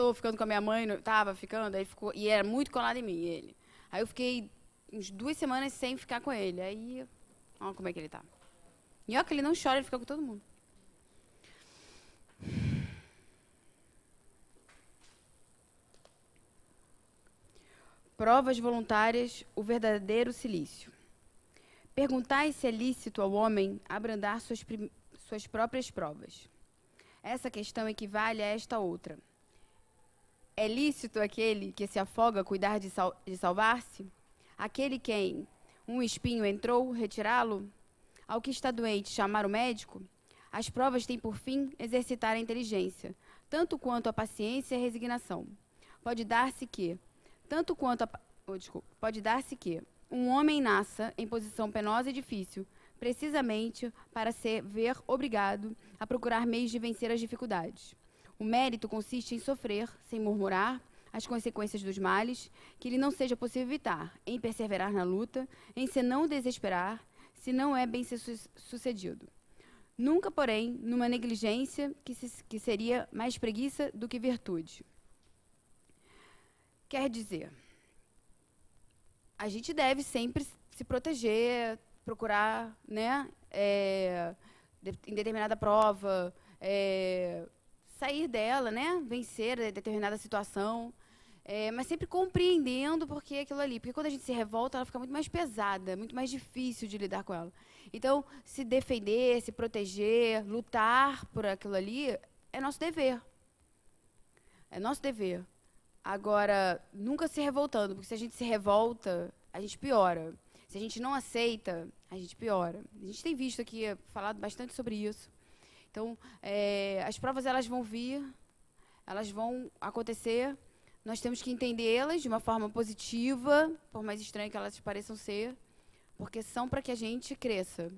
tô ficando com a minha mãe, tava ficando, aí ficou, e era muito colado em mim, ele. Aí eu fiquei uns 2 semanas sem ficar com ele. Aí, olha como é que ele tá. E olha que ele não chora, ele fica com todo mundo. Provas voluntárias, o verdadeiro cilício. Perguntai se é lícito ao homem abrandar suas próprias provas. Essa questão equivale a esta outra. É lícito aquele que se afoga cuidar de salvar-se? Aquele quem um espinho entrou, retirá-lo? Ao que está doente, chamar o médico? As provas têm por fim exercitar a inteligência, tanto quanto a paciência e a resignação. Pode dar-se que um homem nasça em posição penosa e difícil, precisamente para se ver obrigado a procurar meios de vencer as dificuldades. O mérito consiste em sofrer, sem murmurar, as consequências dos males, que lhe não seja possível evitar, em perseverar na luta, em se não desesperar, se não é bem sucedido. Nunca, porém, numa negligência que seria mais preguiça do que virtude. Quer dizer, a gente deve sempre se proteger, procurar, né, em determinada prova, sair dela, né, vencer determinada situação, mas sempre compreendendo por que aquilo ali. Porque quando a gente se revolta, ela fica muito mais pesada, muito mais difícil de lidar com ela. Então, se defender, se proteger, lutar por aquilo ali, é nosso dever. É nosso dever. Agora, nunca se revoltando, porque se a gente se revolta, a gente piora. Se a gente não aceita, a gente piora. A gente tem visto aqui, falado bastante sobre isso. Então, as provas, elas vão vir, elas vão acontecer. Nós temos que entendê-las de uma forma positiva, por mais estranho que elas pareçam ser, porque são para que a gente cresça.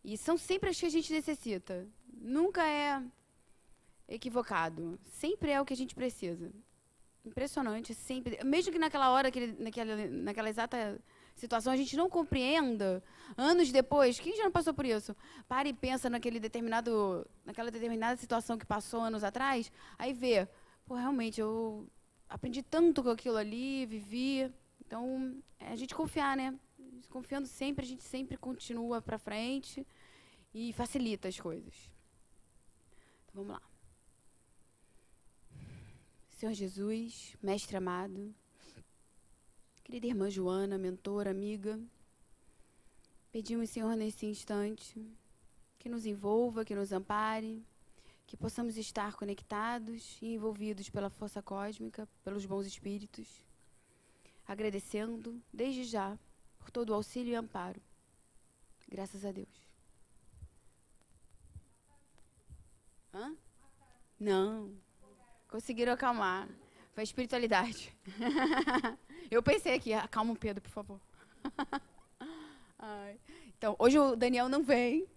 E são sempre as que a gente necessita. Nunca é equivocado. Sempre é o que a gente precisa. Impressionante, sempre. Mesmo que naquela hora, naquela exata situação, a gente não compreenda, anos depois, quem já não passou por isso? Para e pensa naquela determinada situação que passou anos atrás, aí vê, pô, realmente, eu aprendi tanto com aquilo ali, vivi. Então, é a gente confiar, né? Confiando sempre, a gente sempre continua para frente e facilita as coisas. Então, vamos lá. Senhor Jesus, mestre amado, querida irmã Joana, mentora, amiga, pedimos, Senhor, nesse instante, que nos envolva, que nos ampare, que possamos estar conectados e envolvidos pela força cósmica, pelos bons espíritos, agradecendo, desde já, por todo o auxílio e amparo. Graças a Deus. Hã? Não. Conseguiram acalmar. Foi a espiritualidade. Eu pensei aqui, acalma o Pedro, por favor. Ai. Então, hoje o Daniel não vem.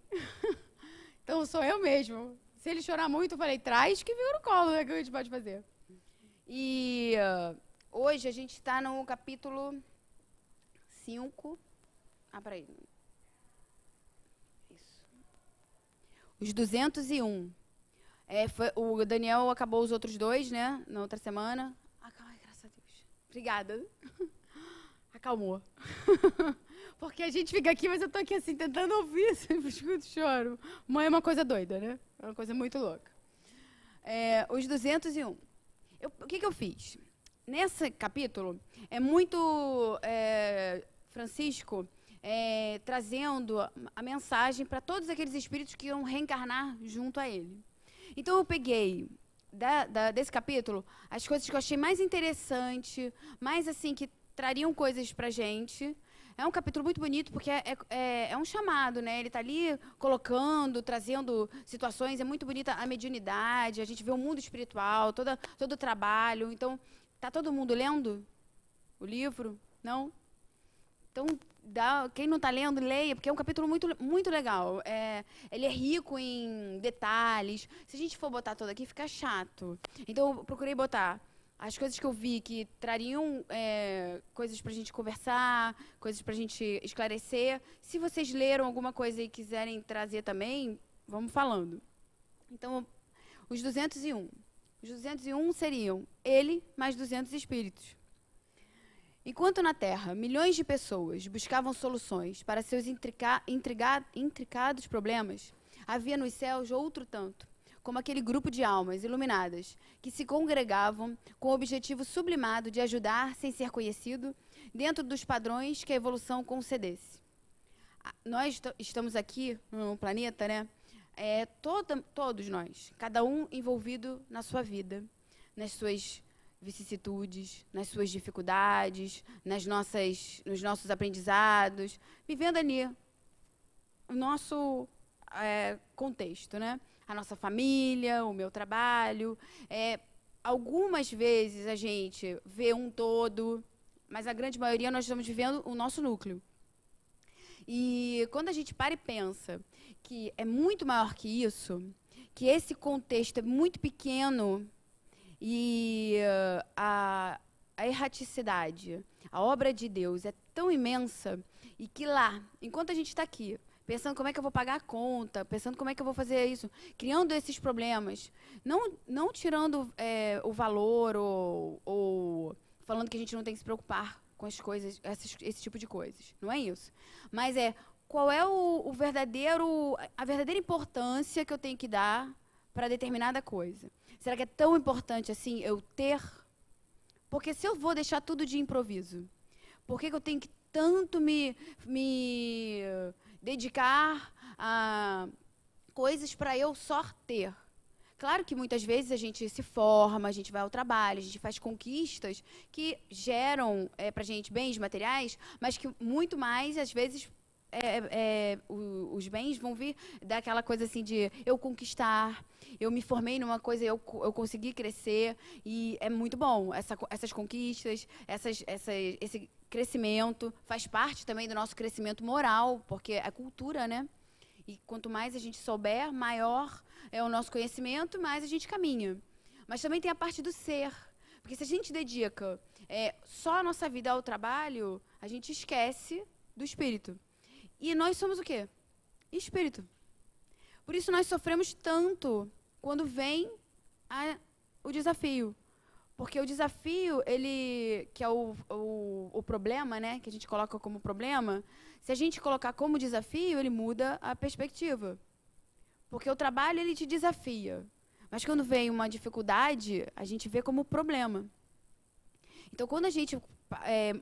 Então, sou eu mesmo. Se ele chorar muito, eu falei, traz que viu no colo, né, que a gente pode fazer. E hoje a gente está no capítulo 5. Peraí. Isso. Os 201. O Daniel acabou os outros 2, né? Na outra semana. Ai, graças a Deus. Obrigada. Acalmou. Porque a gente fica aqui, mas eu tô aqui assim, tentando ouvir, sempre escuto choro. Mãe é uma coisa doida, né? É uma coisa muito louca. Os 201. O que eu fiz? Nesse capítulo, é muito Francisco trazendo a mensagem para todos aqueles espíritos que iam reencarnar junto a ele. Então, eu peguei desse capítulo as coisas que eu achei mais interessante, mais assim, que trariam coisas pra gente. É um capítulo muito bonito, porque é um chamado, né? Ele está ali colocando, trazendo situações, é muito bonita a mediunidade, a gente vê o mundo espiritual, todo o trabalho. Então, tá todo mundo lendo o livro? Não? Então, quem não está lendo, leia, porque é um capítulo muito, muito legal. Ele é rico em detalhes. Se a gente for botar todo aqui, fica chato. Então, eu procurei botar as coisas que eu vi que trariam coisas para a gente conversar, coisas para a gente esclarecer. Se vocês leram alguma coisa e quiserem trazer também, vamos falando. Então, os 201. Os 201 seriam ele mais 200 espíritos. Enquanto na Terra, milhões de pessoas buscavam soluções para seus intricados problemas, havia nos céus outro tanto, como aquele grupo de almas iluminadas que se congregavam com o objetivo sublimado de ajudar sem ser conhecido dentro dos padrões que a evolução concedesse. Nós estamos aqui no planeta, né? Todos nós, cada um envolvido na sua vida, nas suas vicissitudes, nas suas dificuldades, nos nossos aprendizados, vivendo ali o nosso contexto, né? A nossa família, o meu trabalho. Algumas vezes a gente vê um todo, mas a grande maioria nós estamos vivendo o nosso núcleo. E quando a gente para e pensa que é muito maior que isso, que esse contexto é muito pequeno e a erraticidade, a obra de Deus é tão imensa e que lá, enquanto a gente está aqui, pensando como é que eu vou pagar a conta, pensando como é que eu vou fazer isso, criando esses problemas, não tirando o valor ou falando que a gente não tem que se preocupar com as coisas, esse tipo de coisas. Não é isso. Mas qual é a verdadeira importância que eu tenho que dar para determinada coisa? Será que é tão importante assim eu ter? Porque se eu vou deixar tudo de improviso, por que eu tenho que tanto me dedicar a coisas para eu só ter? Claro que muitas vezes a gente se forma, a gente vai ao trabalho, a gente faz conquistas que geram para a gente bens materiais, mas que muito mais, às vezes, os bens vão vir daquela coisa assim de eu conquistar, eu me formei numa coisa, eu consegui crescer, e é muito bom. Essas conquistas, esse crescimento faz parte também do nosso crescimento moral, porque é cultura, né? E quanto mais a gente souber, maior é o nosso conhecimento, mais a gente caminha. Mas também tem a parte do ser, porque se a gente dedica só a nossa vida ao trabalho, a gente esquece do espírito. E nós somos o quê? Espírito. Por isso nós sofremos tanto quando vem o desafio. Porque o desafio, que é o problema, né, que a gente coloca como problema, se a gente colocar como desafio, ele muda a perspectiva. Porque o trabalho, ele te desafia. Mas quando vem uma dificuldade, a gente vê como problema. Então, quando a gente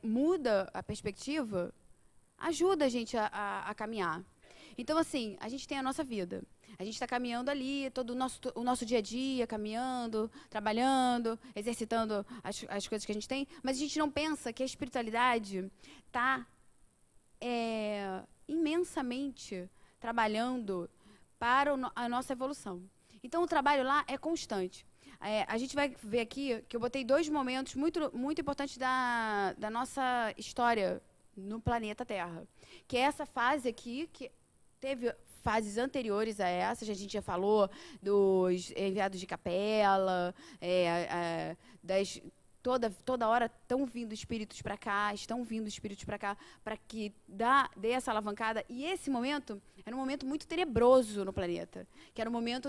muda a perspectiva, ajuda a gente a caminhar. Então, assim, a gente tem a nossa vida. A gente está caminhando ali, todo o nosso dia a dia, caminhando, trabalhando, exercitando as coisas que a gente tem, mas a gente não pensa que a espiritualidade está imensamente trabalhando para a nossa evolução. Então, o trabalho lá é constante. A gente vai ver aqui que eu botei 2 momentos muito, muito importantes da nossa história no planeta Terra, que é essa fase aqui, que teve fases anteriores a essa, a gente já falou dos enviados de capela, toda hora estão vindo espíritos para cá, para que dê essa alavancada. E esse momento era um momento muito tenebroso no planeta, que era o momento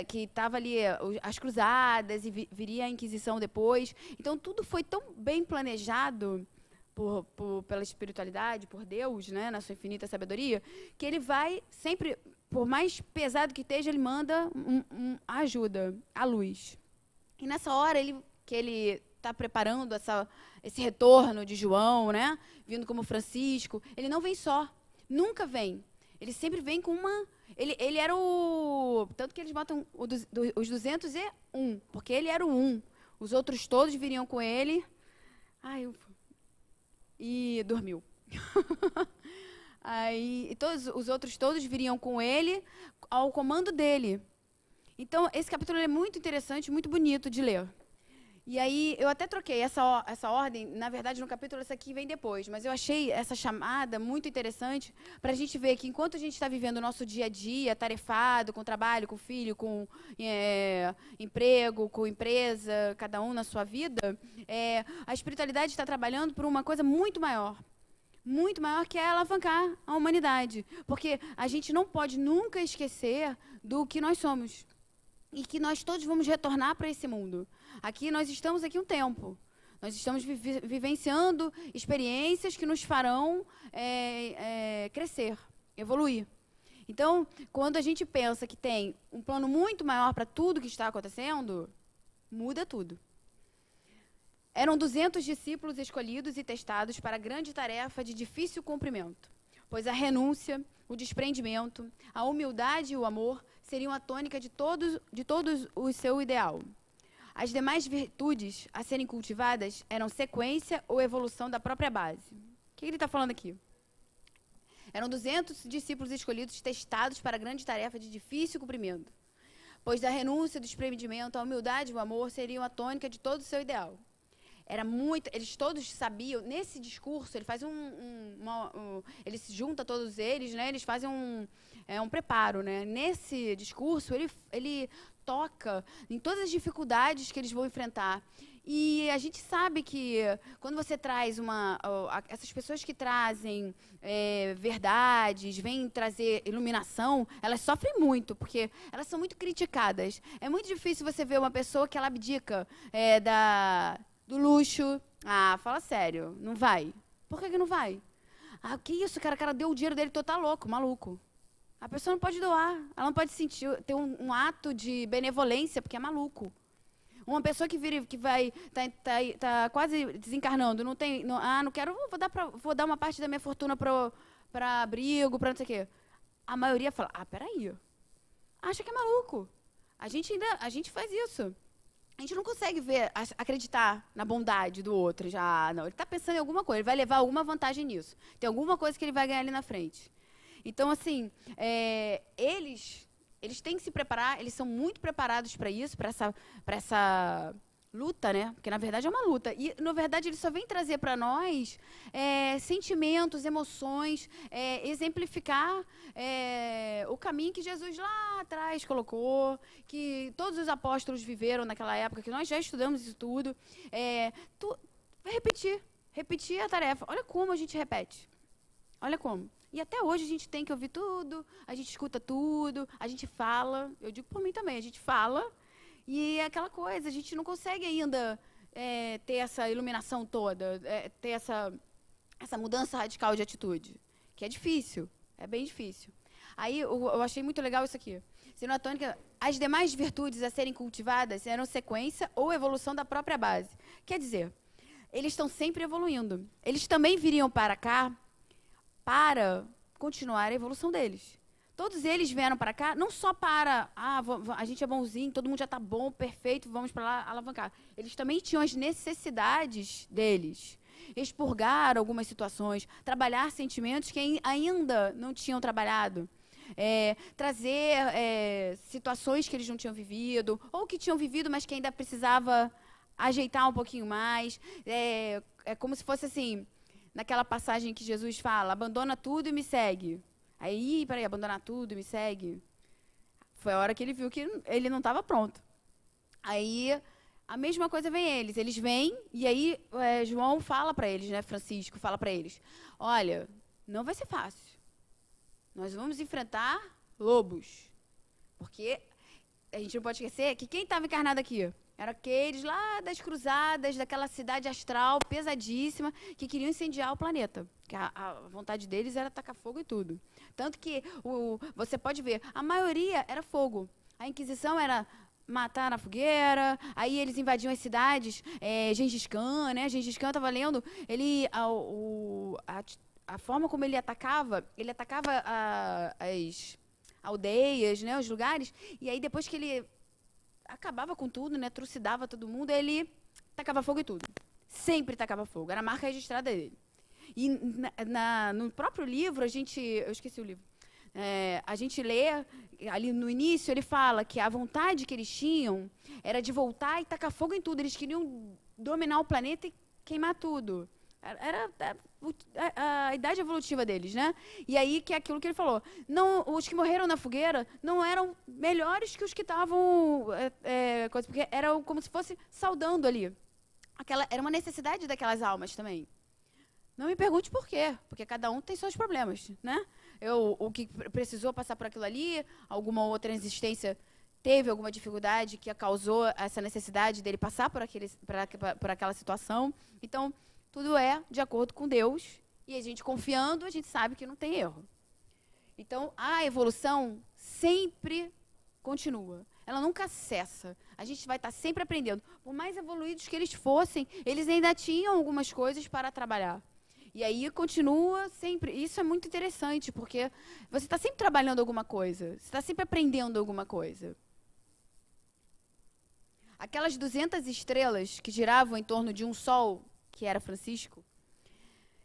que estava ali as cruzadas e viria a Inquisição depois. Então, tudo foi tão bem planejado pela espiritualidade, por Deus, né, na sua infinita sabedoria, que ele vai sempre, por mais pesado que esteja, ele manda a ajuda, a luz. E nessa hora que ele está preparando esse retorno de João, né, vindo como Francisco, ele não vem só, nunca vem. Ele sempre vem com uma... Ele era tanto que eles botam os 201, porque ele era o 1. Os outros todos viriam com ele. E dormiu. Aí, os outros todos viriam com ele ao comando dele. Então, esse capítulo é muito interessante, muito bonito de ler. E aí, eu até troquei essa ordem, na verdade, no capítulo, essa aqui vem depois, mas eu achei essa chamada muito interessante para a gente ver que, enquanto a gente está vivendo o nosso dia a dia, tarefado, com trabalho, com filho, com emprego, com empresa, cada um na sua vida, a espiritualidade está trabalhando por uma coisa muito maior, que é alavancar a humanidade. Porque a gente não pode nunca esquecer do que nós somos. e que nós todos vamos retornar para esse mundo. Aqui nós estamos aqui um tempo. Nós estamos vivenciando experiências que nos farão crescer, evoluir. Então, quando a gente pensa que tem um plano muito maior para tudo que está acontecendo, muda tudo. Eram 200 discípulos escolhidos e testados para a grande tarefa de difícil cumprimento, pois a renúncia, o desprendimento, a humildade e o amor seriam a tônica de todos o seu ideal. As demais virtudes a serem cultivadas eram sequência ou evolução da própria base. O que ele está falando aqui? Eram 200 discípulos escolhidos, testados para a grande tarefa de difícil cumprimento, pois da renúncia, do desprendimento, a humildade e o amor seriam a tônica de todo o seu ideal. Era muito, eles todos sabiam, nesse discurso, ele faz ele se junta todos eles, né? Eles fazem um preparo, né? Nesse discurso, ele toca em todas as dificuldades que eles vão enfrentar. E a gente sabe que quando você traz essas pessoas que trazem verdades, vêm trazer iluminação, elas sofrem muito, porque elas são muito criticadas. É muito difícil você ver uma pessoa que ela abdica do luxo. Ah, fala sério, não vai. Por que não vai? Ah, que isso, cara? O cara deu o dinheiro dele todo, tá louco, maluco. A pessoa não pode doar, ela não pode ter um ato de benevolência, porque é maluco. Uma pessoa que tá quase desencarnando, não quero, vou dar uma parte da minha fortuna para abrigo, para não sei o quê. A maioria fala, peraí, acha que é maluco. A gente faz isso. A gente não consegue acreditar na bondade do outro. Não, ele está pensando em alguma coisa, ele vai levar alguma vantagem nisso. Tem alguma coisa que ele vai ganhar ali na frente. Então, assim, eles têm que se preparar, eles são muito preparados para isso, para essa luta, né? Porque, na verdade, é uma luta. E, na verdade, ele só vem trazer para nós sentimentos, emoções, exemplificar o caminho que Jesus lá atrás colocou, que todos os apóstolos viveram naquela época, que nós já estudamos isso tudo. Vai repetir a tarefa. Olha como a gente repete. Olha como. E até hoje a gente tem que ouvir tudo, a gente escuta tudo, a gente fala. Eu digo por mim também, a gente fala. E é aquela coisa, a gente não consegue ainda ter essa iluminação toda, ter essa mudança radical de atitude. Que é difícil, é bem difícil. Aí eu achei muito legal isso aqui. Sendo a tônica, as demais virtudes a serem cultivadas eram sequência ou evolução da própria base. Quer dizer, eles estão sempre evoluindo. Eles também viriam para cá para continuar a evolução deles. Todos eles vieram para cá, não só para, a gente é bonzinho, todo mundo já está bom, perfeito, vamos para lá alavancar. Eles também tinham as necessidades deles. Expurgar algumas situações, trabalhar sentimentos que ainda não tinham trabalhado. Trazer situações que eles não tinham vivido, ou que tinham vivido, mas que ainda precisava ajeitar um pouquinho mais. É como se fosse assim, naquela passagem que Jesus fala, abandona tudo e me segue. Aí, peraí, abandonar tudo e me segue. Foi a hora que ele viu que ele não estava pronto. Aí, a mesma coisa vem eles. Eles vêm e aí João fala para eles, né? Francisco fala para eles, olha, não vai ser fácil. Nós vamos enfrentar lobos. Porque a gente não pode esquecer que quem estava encarnado aqui? Eram aqueles lá das cruzadas, daquela cidade astral pesadíssima, que queriam incendiar o planeta. Que a vontade deles era tacar fogo e tudo. Tanto que você pode ver, a maioria era fogo. A Inquisição era matar na fogueira, aí eles invadiam as cidades, Gengis Khan, né? Gengis Khan estava lendo, a forma como ele atacava as aldeias, né? Os lugares, e aí depois que ele acabava com tudo, né? Trucidava todo mundo, ele tacava fogo e tudo. Sempre tacava fogo, era a marca registrada dele. E no próprio livro, eu esqueci o livro, a gente lê, ali no início, ele fala que a vontade que eles tinham era de voltar e tacar fogo em tudo. Eles queriam dominar o planeta e queimar tudo. Era a idade evolutiva deles, né? E aí, que é aquilo que ele falou. Não, os que morreram na fogueira não eram melhores que os que estavam... porque eram como se fosse saudando ali. Era uma necessidade daquelas almas também. Não me pergunte por quê, porque cada um tem seus problemas, né? O que precisou passar por aquilo ali, alguma outra existência teve alguma dificuldade que causou essa necessidade dele passar por aquela situação. Então, tudo é de acordo com Deus, e a gente confiando, a gente sabe que não tem erro. Então, a evolução sempre continua. Ela nunca cessa. A gente vai estar sempre aprendendo. Por mais evoluídos que eles fossem, eles ainda tinham algumas coisas para trabalhar. E aí continua sempre. Isso é muito interessante, porque você está sempre trabalhando alguma coisa. Você está sempre aprendendo alguma coisa. Aquelas 200 estrelas que giravam em torno de um sol, que era Francisco,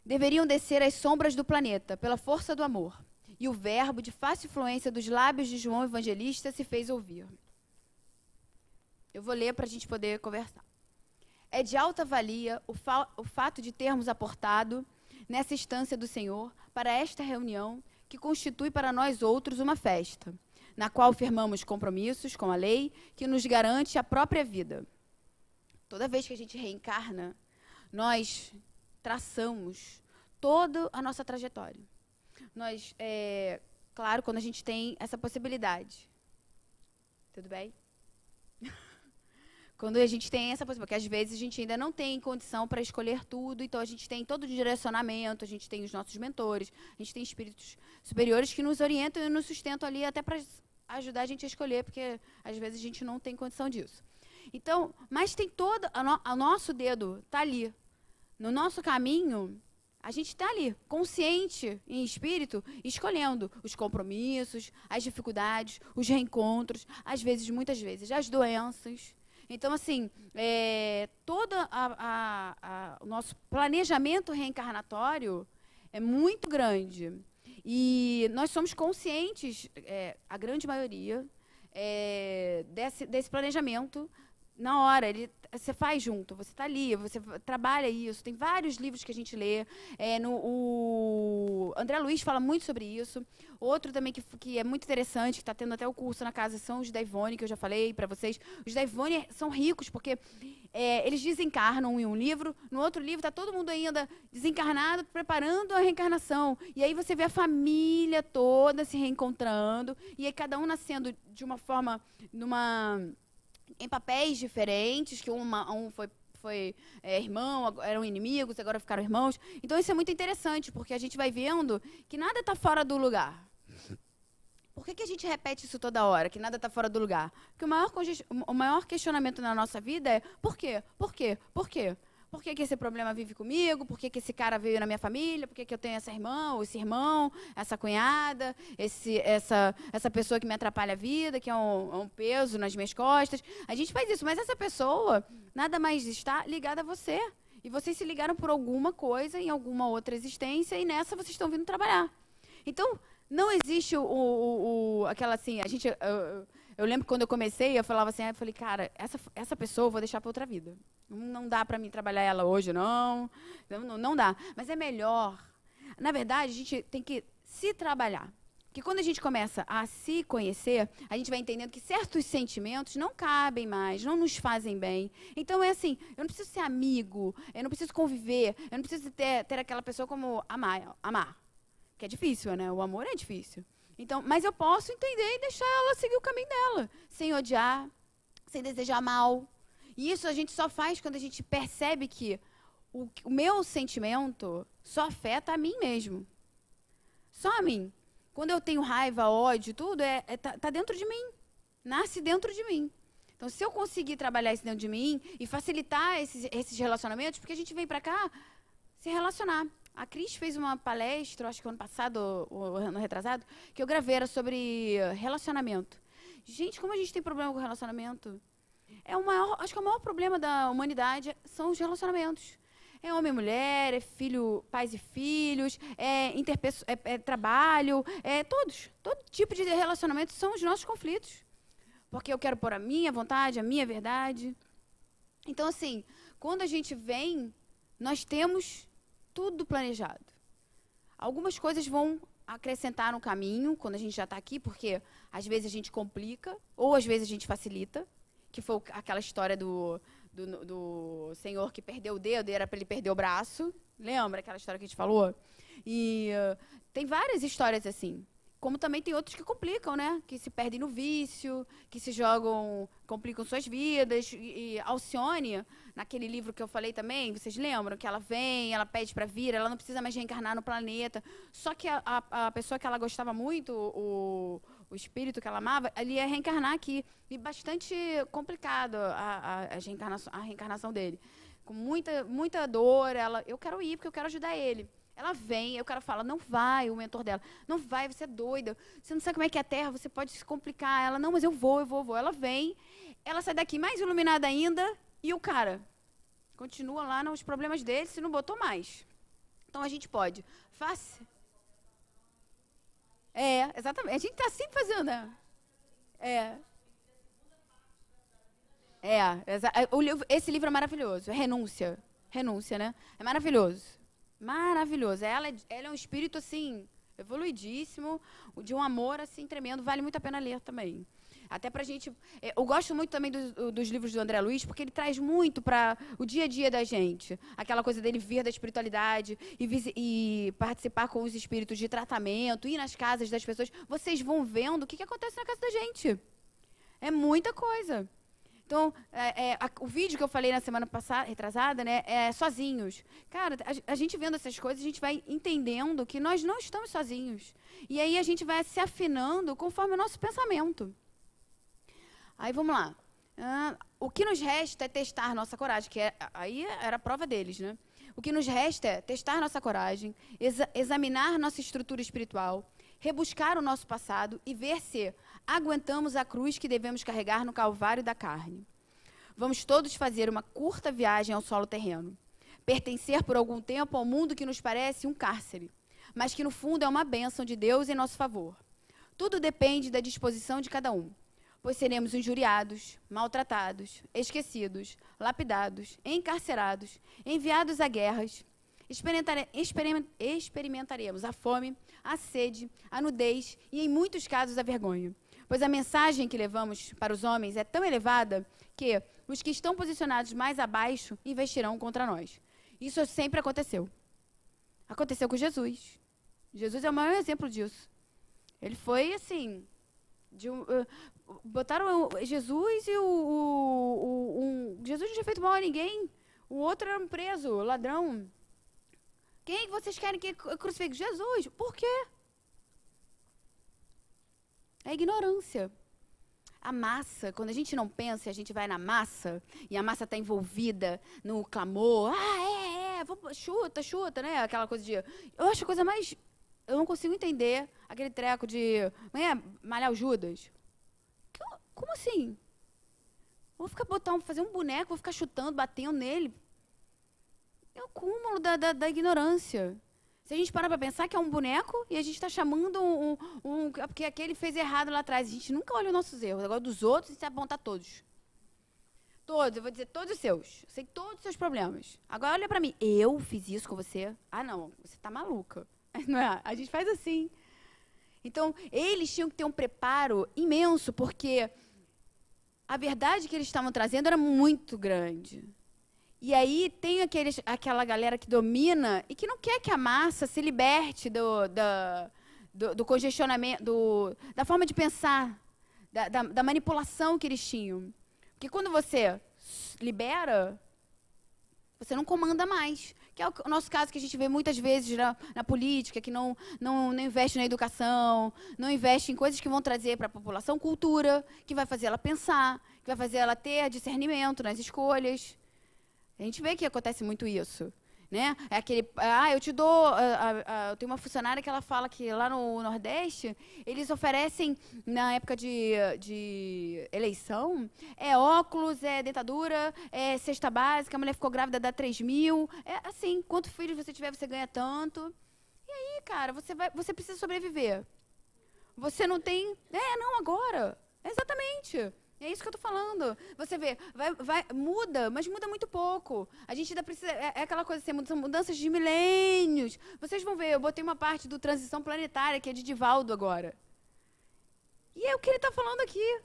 deveriam descer às sombras do planeta, pela força do amor. E o verbo de fácil fluência dos lábios de João Evangelista se fez ouvir. Eu vou ler para a gente poder conversar. É de alta valia o fato de termos aportado, nessa instância do Senhor, para esta reunião, que constitui para nós outros uma festa, na qual firmamos compromissos com a lei, que nos garante a própria vida. Toda vez que a gente reencarna, nós traçamos toda a nossa trajetória. Nós, claro, quando a gente tem essa possibilidade. Tudo bem? Quando a gente tem essa possibilidade, porque às vezes a gente ainda não tem condição para escolher tudo, então a gente tem todo o direcionamento, a gente tem os nossos mentores, a gente tem espíritos superiores que nos orientam e nos sustentam ali até para ajudar a gente a escolher, porque às vezes a gente não tem condição disso. Então, mas tem todo, o nosso dedo está ali. No nosso caminho, a gente está ali, consciente em espírito, escolhendo os compromissos, as dificuldades, os reencontros, às vezes, muitas vezes, as doenças. Então, assim, todo o nosso planejamento reencarnatório é muito grande. E nós somos conscientes, a grande maioria, desse planejamento na hora. Você faz junto, você está ali, você trabalha isso. Tem vários livros que a gente lê. O André Luiz fala muito sobre isso. Outro também que é muito interessante, que está tendo até o curso na casa, são os da Ivone, que eu já falei para vocês. Os da Ivone são ricos, porque eles desencarnam em um livro, no outro livro está todo mundo ainda desencarnado, preparando a reencarnação. E aí você vê a família toda se reencontrando, e aí cada um nascendo de uma forma, em papéis diferentes, que um foi irmão, eram inimigos, agora ficaram irmãos. Então isso é muito interessante, porque a gente vai vendo que nada está fora do lugar. Por que a gente repete isso toda hora, que nada está fora do lugar? Porque o maior questionamento na nossa vida é por quê? Por quê? Por quê? Por que esse problema vive comigo? Por que esse cara veio na minha família? Por que eu tenho essa irmã, ou esse irmão, essa cunhada, essa pessoa que me atrapalha a vida, que é um peso nas minhas costas? A gente faz isso, mas essa pessoa nada mais está ligada a você. E vocês se ligaram por alguma coisa, em alguma outra existência, e nessa vocês estão vindo trabalhar. Então, não existe aquela assim, eu lembro que quando eu comecei, eu falava assim, eu falei, cara, essa pessoa eu vou deixar para outra vida. Não dá para mim trabalhar ela hoje, não dá. Mas é melhor. Na verdade, a gente tem que se trabalhar. Porque quando a gente começa a se conhecer, a gente vai entendendo que certos sentimentos não cabem mais, não nos fazem bem. Então, é assim, eu não preciso ser amigo, eu não preciso conviver, eu não preciso ter aquela pessoa como amar. Que é difícil, né? O amor é difícil. Então, mas eu posso entender e deixar ela seguir o caminho dela, sem odiar, sem desejar mal. E isso a gente só faz quando a gente percebe que o meu sentimento só afeta a mim mesmo. Só a mim. Quando eu tenho raiva, ódio, tudo, tá dentro de mim. Nasce dentro de mim. Então, se eu conseguir trabalhar isso dentro de mim e facilitar esses relacionamentos, porque a gente vem para cá se relacionar. A Cris fez uma palestra, acho que ano passado, ou ano retrasado, que eu gravei, era sobre relacionamento. Gente, como a gente tem problema com relacionamento? Acho que o maior problema da humanidade são os relacionamentos. É homem e mulher, é filho, pais e filhos, é trabalho, todo tipo de relacionamento são os nossos conflitos. Porque eu quero pôr a minha vontade, a minha verdade. Então, assim, quando a gente vem, nós temos tudo planejado. Algumas coisas vão acrescentar no caminho, quando a gente já está aqui, porque às vezes a gente complica, ou às vezes a gente facilita, que foi aquela história do senhor que perdeu o dedo e era para ele perder o braço. Lembra aquela história que a gente falou? E tem várias histórias assim, Como também tem outros que complicam, né? Que se perdem no vício, que se jogam, complicam suas vidas. E Alcione, naquele livro que eu falei também, vocês lembram? Que ela vem, ela pede para vir, ela não precisa mais reencarnar no planeta. Só que a pessoa que ela gostava muito, o espírito que ela amava, ele ia reencarnar aqui. E bastante complicado a reencarnação dele. Com muita dor, eu quero ir porque eu quero ajudar ele. Ela vem, aí o cara fala, não vai, o mentor dela, não vai, você é doida, você não sabe como é que é a Terra, você pode se complicar. Ela, não, mas eu vou. Ela vem, ela sai daqui mais iluminada ainda, e o cara continua lá nos problemas dele, se não botou mais. Então a gente pode. Exatamente. A gente está sempre fazendo, né? Esse livro é maravilhoso. Renúncia. Renúncia, né? É maravilhoso. Maravilhoso. Ela é um espírito, assim, evoluidíssimo, de um amor, assim, tremendo. Vale muito a pena ler também. Até pra gente... Eu gosto muito também dos livros do André Luiz, porque ele traz muito para o dia a dia da gente. Aquela coisa dele vir da espiritualidade e participar com os espíritos de tratamento, ir nas casas das pessoas. Vocês vão vendo o que acontece na casa da gente. É muita coisa. Então, o vídeo que eu falei na semana passada, retrasada, né, é sozinhos. Cara, a gente vendo essas coisas, a gente vai entendendo que nós não estamos sozinhos. E aí a gente vai se afinando conforme o nosso pensamento. Aí vamos lá. O que nos resta é testar nossa coragem, que aí era a prova deles, né? O que nos resta é testar nossa coragem, examinar nossa estrutura espiritual, rebuscar o nosso passado e ver se aguentamos a cruz que devemos carregar no calvário da carne. Vamos todos fazer uma curta viagem ao solo terreno. Pertencer por algum tempo ao mundo que nos parece um cárcere, mas que no fundo é uma bênção de Deus em nosso favor. Tudo depende da disposição de cada um, pois seremos injuriados, maltratados, esquecidos, lapidados, encarcerados, enviados a guerras. Experimentaremos a fome, a sede, a nudez e, em muitos casos, a vergonha. Pois a mensagem que levamos para os homens é tão elevada que os que estão posicionados mais abaixo investirão contra nós. Isso sempre aconteceu. Aconteceu com Jesus. Jesus é o maior exemplo disso. Ele foi assim... botaram Jesus e Jesus não tinha feito mal a ninguém. O outro era um preso, ladrão. Quem vocês querem que crucifique? Jesus. Por quê? É ignorância. A massa, quando a gente não pensa, a gente vai na massa, e a massa está envolvida no clamor. Chuta, né? Aquela coisa de... Eu acho a coisa mais... Eu não consigo entender aquele treco de... malhar o Judas. Como assim? Vou ficar fazer um boneco, vou ficar chutando, batendo nele. É o cúmulo da ignorância. Se a gente parar para pensar que é um boneco e a gente está chamando porque aquele fez errado lá atrás. A gente nunca olha os nossos erros. Agora, dos outros, a gente aponta todos. Todos, eu vou dizer todos os seus. Eu sei todos os seus problemas. Agora, olha para mim. Eu fiz isso com você? Ah, não. Você está maluca. Não é? A gente faz assim. Então, eles tinham que ter um preparo imenso, porque a verdade que eles estavam trazendo era muito grande. E aí tem aquela galera que domina e que não quer que a massa se liberte do congestionamento, da forma de pensar, da manipulação que eles tinham. Porque quando você libera, você não comanda mais. Que é o nosso caso que a gente vê muitas vezes na política, que não investe na educação, não investe em coisas que vão trazer para a população cultura, que vai fazer ela pensar, que vai fazer ela ter discernimento nas escolhas. A gente vê que acontece muito isso, né? É aquele, eu te dou, eu tenho uma funcionária que ela fala que lá no Nordeste, eles oferecem, na época de eleição, óculos, dentadura, cesta básica, a mulher ficou grávida, dá 3 mil, assim, quanto filhos você tiver, você ganha tanto. E aí, cara, você precisa sobreviver. Você não tem, não, agora, exatamente. É isso que eu estou falando. Você vê, muda, mas muda muito pouco. A gente ainda precisa... É aquela coisa assim, são mudanças de milênios. Vocês vão ver, eu botei uma parte do Transição Planetária, que é de Divaldo agora. E é o que ele está falando aqui.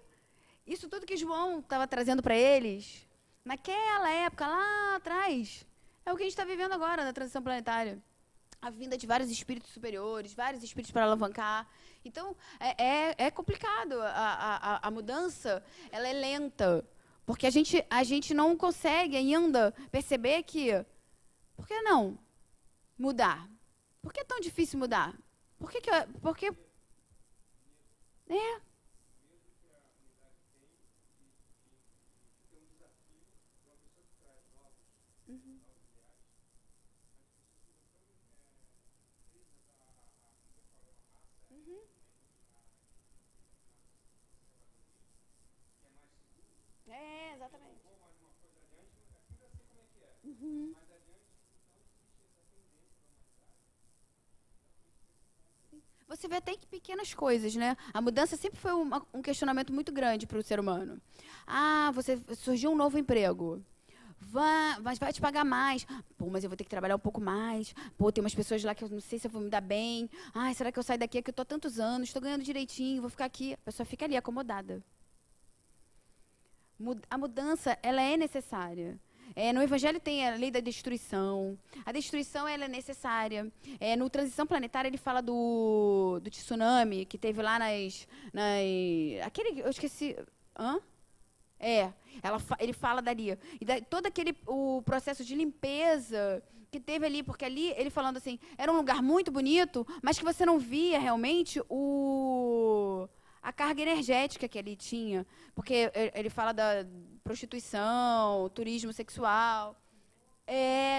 Isso tudo que João estava trazendo para eles, naquela época, lá atrás, é o que a gente está vivendo agora na Transição Planetária. a vinda de vários espíritos superiores, vários espíritos para alavancar. Então, é complicado. A mudança, ela é lenta. Porque a gente não consegue ainda perceber que... Por que não mudar? Por que é tão difícil mudar? Porque é. Uhum. Uhum. Exatamente. Uhum. Você vê até que pequenas coisas, né? A mudança sempre foi um questionamento muito grande para o ser humano. Ah, você surgiu um novo emprego. Mas vai te pagar mais. Pô, mas eu vou ter que trabalhar um pouco mais. Pô, tem umas pessoas lá que eu não sei se eu vou me dar bem. Ai, será que eu saio daqui? É que eu tô há tantos anos, estou ganhando direitinho, vou ficar aqui. A pessoa fica ali, acomodada. A mudança, ela é necessária. No Evangelho tem a lei da destruição. A destruição, ela é necessária. No Transição Planetária, ele fala do tsunami que teve lá eu esqueci... Hã? Ele fala dali. Todo o processo de limpeza que teve ali, porque ali, ele falando assim, era um lugar muito bonito, mas que você não via realmente a carga energética que ali tinha. Porque ele fala da prostituição, turismo sexual.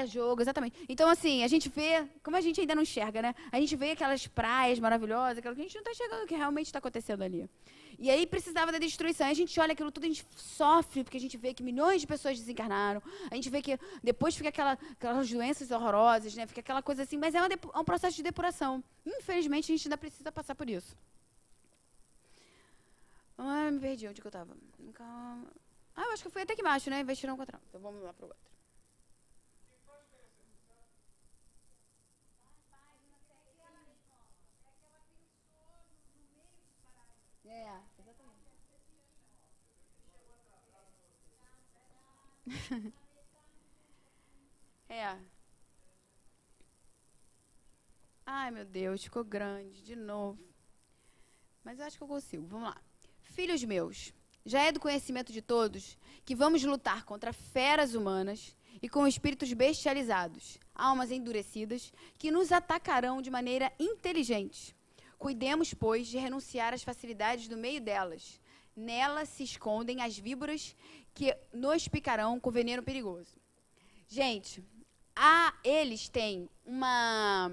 Jogo, exatamente. Então, assim, a gente vê, como a gente ainda não enxerga, né? A gente vê aquelas praias maravilhosas, aquilo que a gente não está enxergando o que realmente está acontecendo ali. E aí precisava da destruição. Aí a gente olha aquilo tudo, a gente sofre, porque a gente vê que milhões de pessoas desencarnaram. A gente vê que depois fica aquelas doenças horrorosas, né? Fica aquela coisa assim, mas é um processo de depuração. Infelizmente, a gente ainda precisa passar por isso. Me perdi onde que eu estava. Calma. Eu acho que eu fui até aqui embaixo, né? Investir no contra. Então vamos lá para o outro. Exatamente. É. Ai, meu Deus, ficou grande de novo. Mas eu acho que eu consigo. Vamos lá. Filhos meus, já é do conhecimento de todos que vamos lutar contra feras humanas e com espíritos bestializados, almas endurecidas, que nos atacarão de maneira inteligente. Cuidemos, pois, de renunciar às facilidades do meio delas. Nelas se escondem as víboras que nos picarão com veneno perigoso. Gente, eles têm uma...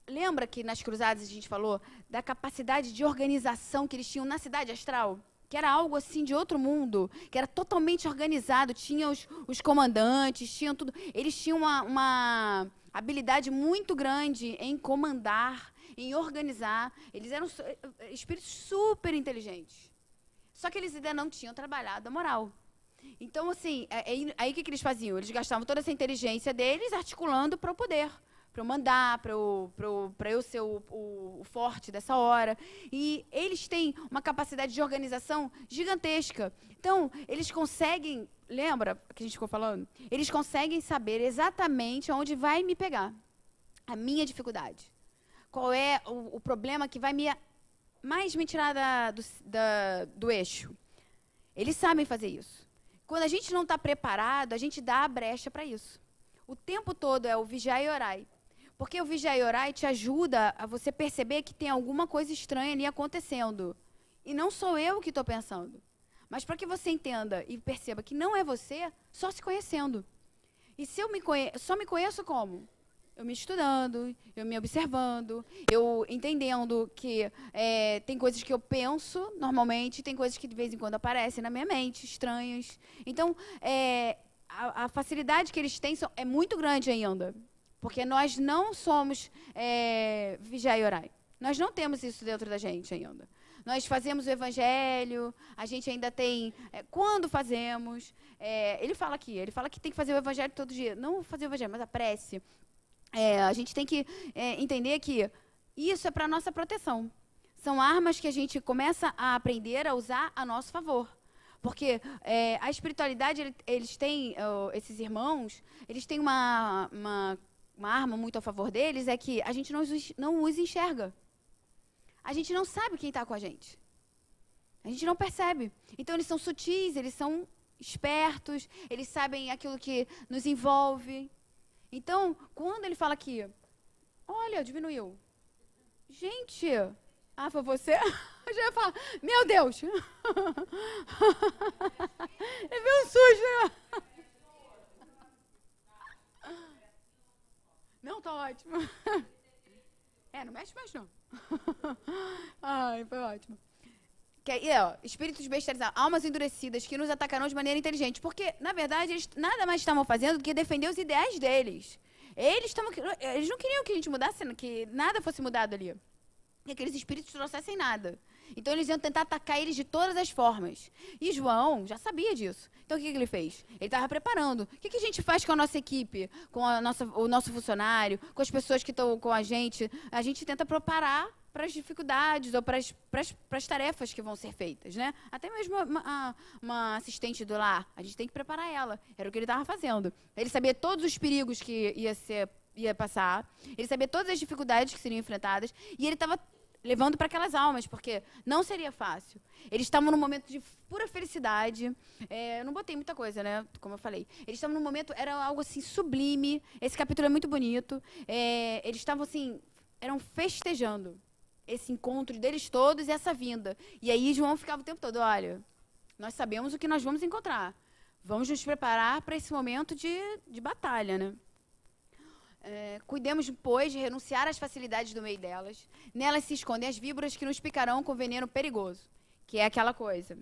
Lembra que nas cruzadas a gente falou da capacidade de organização que eles tinham na cidade astral? Que era algo assim de outro mundo, que era totalmente organizado, tinha os comandantes, tinham tudo. Eles tinham uma habilidade muito grande em comandar, em organizar. Eles eram espíritos super inteligentes. Só que eles ainda não tinham trabalhado a moral. Então, assim, aí o que eles faziam? Eles gastavam toda essa inteligência deles articulando para o poder, para eu mandar, para eu ser o forte dessa hora. E eles têm uma capacidade de organização gigantesca. Então, eles conseguem, lembra que a gente ficou falando? Eles conseguem saber exatamente onde vai me pegar, a minha dificuldade. Qual é o problema que vai mais me tirar do eixo. Eles sabem fazer isso. Quando a gente não está preparado, a gente dá a brecha para isso. O tempo todo é o vigiar e orai. Porque o vigiar e orai te ajuda a você perceber que tem alguma coisa estranha ali acontecendo. E não sou eu que estou pensando. Mas para que você entenda e perceba que não é você, só se conhecendo. E se eu só me conheço como? Eu me estudando, eu me observando, eu entendendo que tem coisas que eu penso normalmente, tem coisas que de vez em quando aparecem na minha mente, estranhas. Então, a facilidade que eles têm é muito grande ainda. Porque nós não somos vigiar e orar. Nós não temos isso dentro da gente ainda. Nós fazemos o evangelho, a gente ainda tem... quando fazemos... ele fala que tem que fazer o evangelho todo dia. Não fazer o evangelho, mas a prece. A gente tem que entender que isso é para a nossa proteção. São armas que a gente começa a aprender a usar a nosso favor. Porque a espiritualidade, eles têm, esses irmãos, eles têm uma uma arma muito a favor deles é que a gente não os enxerga. A gente não sabe quem está com a gente. A gente não percebe. Então, eles são sutis, eles são espertos, eles sabem aquilo que nos envolve. Então, quando ele fala aqui, olha, diminuiu. Gente, foi você? Eu já ia falar, meu Deus. Ele veio um susto, né? Não, tá ótimo. Não mexe mais não. Ai, foi ótimo. Espíritos bestializados, almas endurecidas que nos atacarão de maneira inteligente. Porque, na verdade, eles nada mais estavam fazendo do que defender os ideais deles. Eles não queriam que a gente mudasse, que nada fosse mudado ali. Que aqueles espíritos trouxessem nada. Então, eles iam tentar atacar eles de todas as formas. E João já sabia disso. Então, o que ele fez? Ele estava preparando. O que a gente faz com a nossa equipe, com o nosso funcionário, com as pessoas que estão com a gente? A gente tenta preparar para as dificuldades ou para as tarefas que vão ser feitas, né? Até mesmo uma assistente do lar, a gente tem que preparar ela. Era o que ele estava fazendo. Ele sabia todos os perigos que ia passar, ele sabia todas as dificuldades que seriam enfrentadas, e ele estava levando para aquelas almas, porque não seria fácil. Eles estavam num momento de pura felicidade. Eu não botei muita coisa, né? Como eu falei. Eles estavam num momento, era algo assim, sublime. Esse capítulo é muito bonito. Eles estavam assim, eram festejando esse encontro deles todos e essa vinda. E aí João ficava o tempo todo, olha, nós sabemos o que nós vamos encontrar. Vamos nos preparar para esse momento de batalha, né? Cuidemos, pois, de renunciar às facilidades do meio delas. Nelas se escondem as víboras que nos picarão com veneno perigoso. Que é aquela coisa.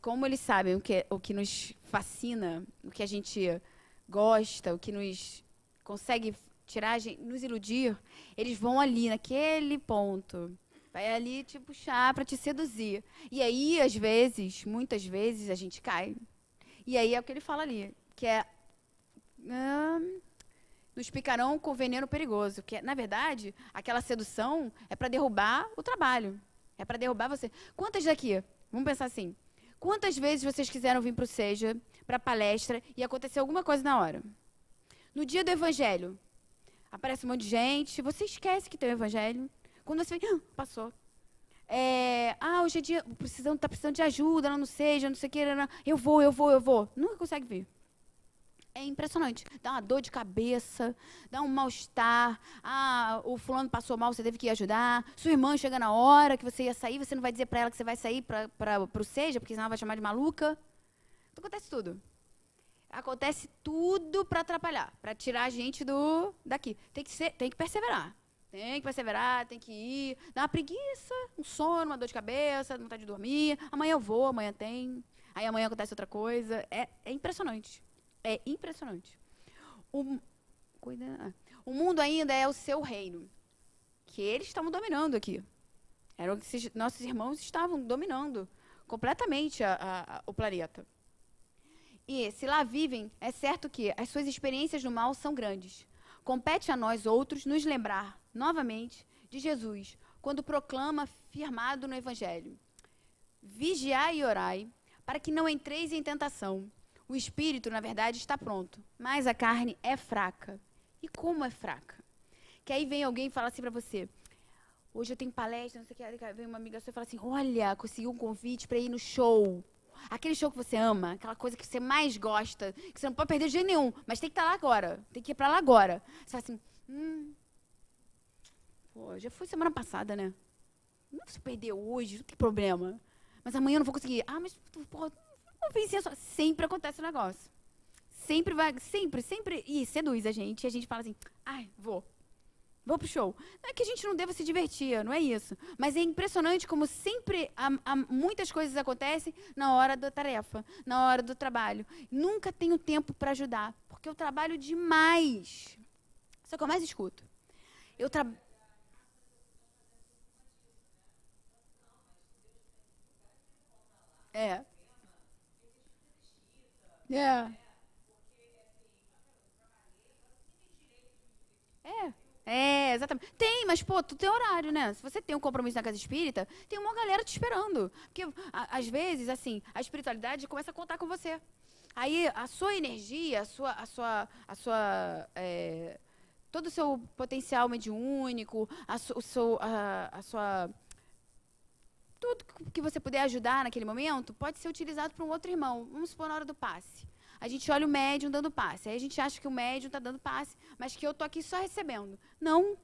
Como eles sabem o que nos fascina, o que a gente gosta, o que nos consegue tirar, nos iludir, eles vão ali, naquele ponto. Vai ali te puxar para te seduzir. E aí, às vezes, muitas vezes, a gente cai. E aí é o que ele fala ali, que é... nos picarão com veneno perigoso. Que, na verdade, aquela sedução é para derrubar o trabalho. É para derrubar você. Quantas daqui, vamos pensar assim, quantas vezes vocês quiseram vir para o Seja, para a palestra, e aconteceu alguma coisa na hora? No dia do evangelho, aparece um monte de gente, você esquece que tem o evangelho. Quando você vem, passou. Hoje é dia, tá precisando de ajuda, não seja, não sei o que, eu vou. Nunca consegue vir. É impressionante. Dá uma dor de cabeça, dá um mal-estar. O fulano passou mal, você teve que ir ajudar. Sua irmã chega na hora que você ia sair, você não vai dizer para ela que você vai sair para o Seja, porque senão ela vai chamar de maluca. Então, acontece tudo. Acontece tudo para atrapalhar, para tirar a gente daqui. Tem que perseverar. Tem que perseverar, tem que ir. Dá uma preguiça, um sono, uma dor de cabeça, vontade de dormir. Amanhã eu vou, amanhã tem. Aí amanhã acontece outra coisa. É impressionante. É impressionante. O mundo ainda é o seu reino, que eles estavam dominando aqui. Era o que nossos irmãos estavam dominando completamente o planeta. E se lá vivem, é certo que as suas experiências no mal são grandes. Compete a nós outros nos lembrar, novamente, de Jesus, quando proclama firmado no Evangelho: vigiai e orai, para que não entreis em tentação. O espírito, na verdade, está pronto, mas a carne é fraca. E como é fraca? Que aí vem alguém e fala assim para você: hoje eu tenho palestra, não sei o que, vem uma amiga sua e fala assim: olha, consegui um convite para ir no show. Aquele show que você ama, aquela coisa que você mais gosta, que você não pode perder de jeito nenhum, mas tem que estar lá agora, tem que ir para lá agora. Você fala assim: já foi semana passada, né? Não se perder hoje, não tem problema. Mas amanhã eu não vou conseguir. Mas, porra, não vencer só. Sempre acontece o negócio. Sempre vai, sempre. E seduz a gente. E a gente fala assim: vou pro show. Não é que a gente não deva se divertir, não é isso. Mas é impressionante como sempre muitas coisas acontecem na hora da tarefa, na hora do trabalho. Nunca tenho tempo para ajudar, porque eu trabalho demais. Isso é o que eu mais escuto. Exatamente. Tem, mas, tu tem horário, né? Se você tem um compromisso na casa espírita, tem uma galera te esperando. Porque, às vezes, assim, a espiritualidade começa a contar com você. Aí, a sua energia, todo o seu potencial mediúnico, a sua tudo que você puder ajudar naquele momento pode ser utilizado para um outro irmão. Vamos supor na hora do passe. A gente olha o médium dando passe. Aí a gente acha que o médium está dando passe, mas que eu estou aqui só recebendo. Não.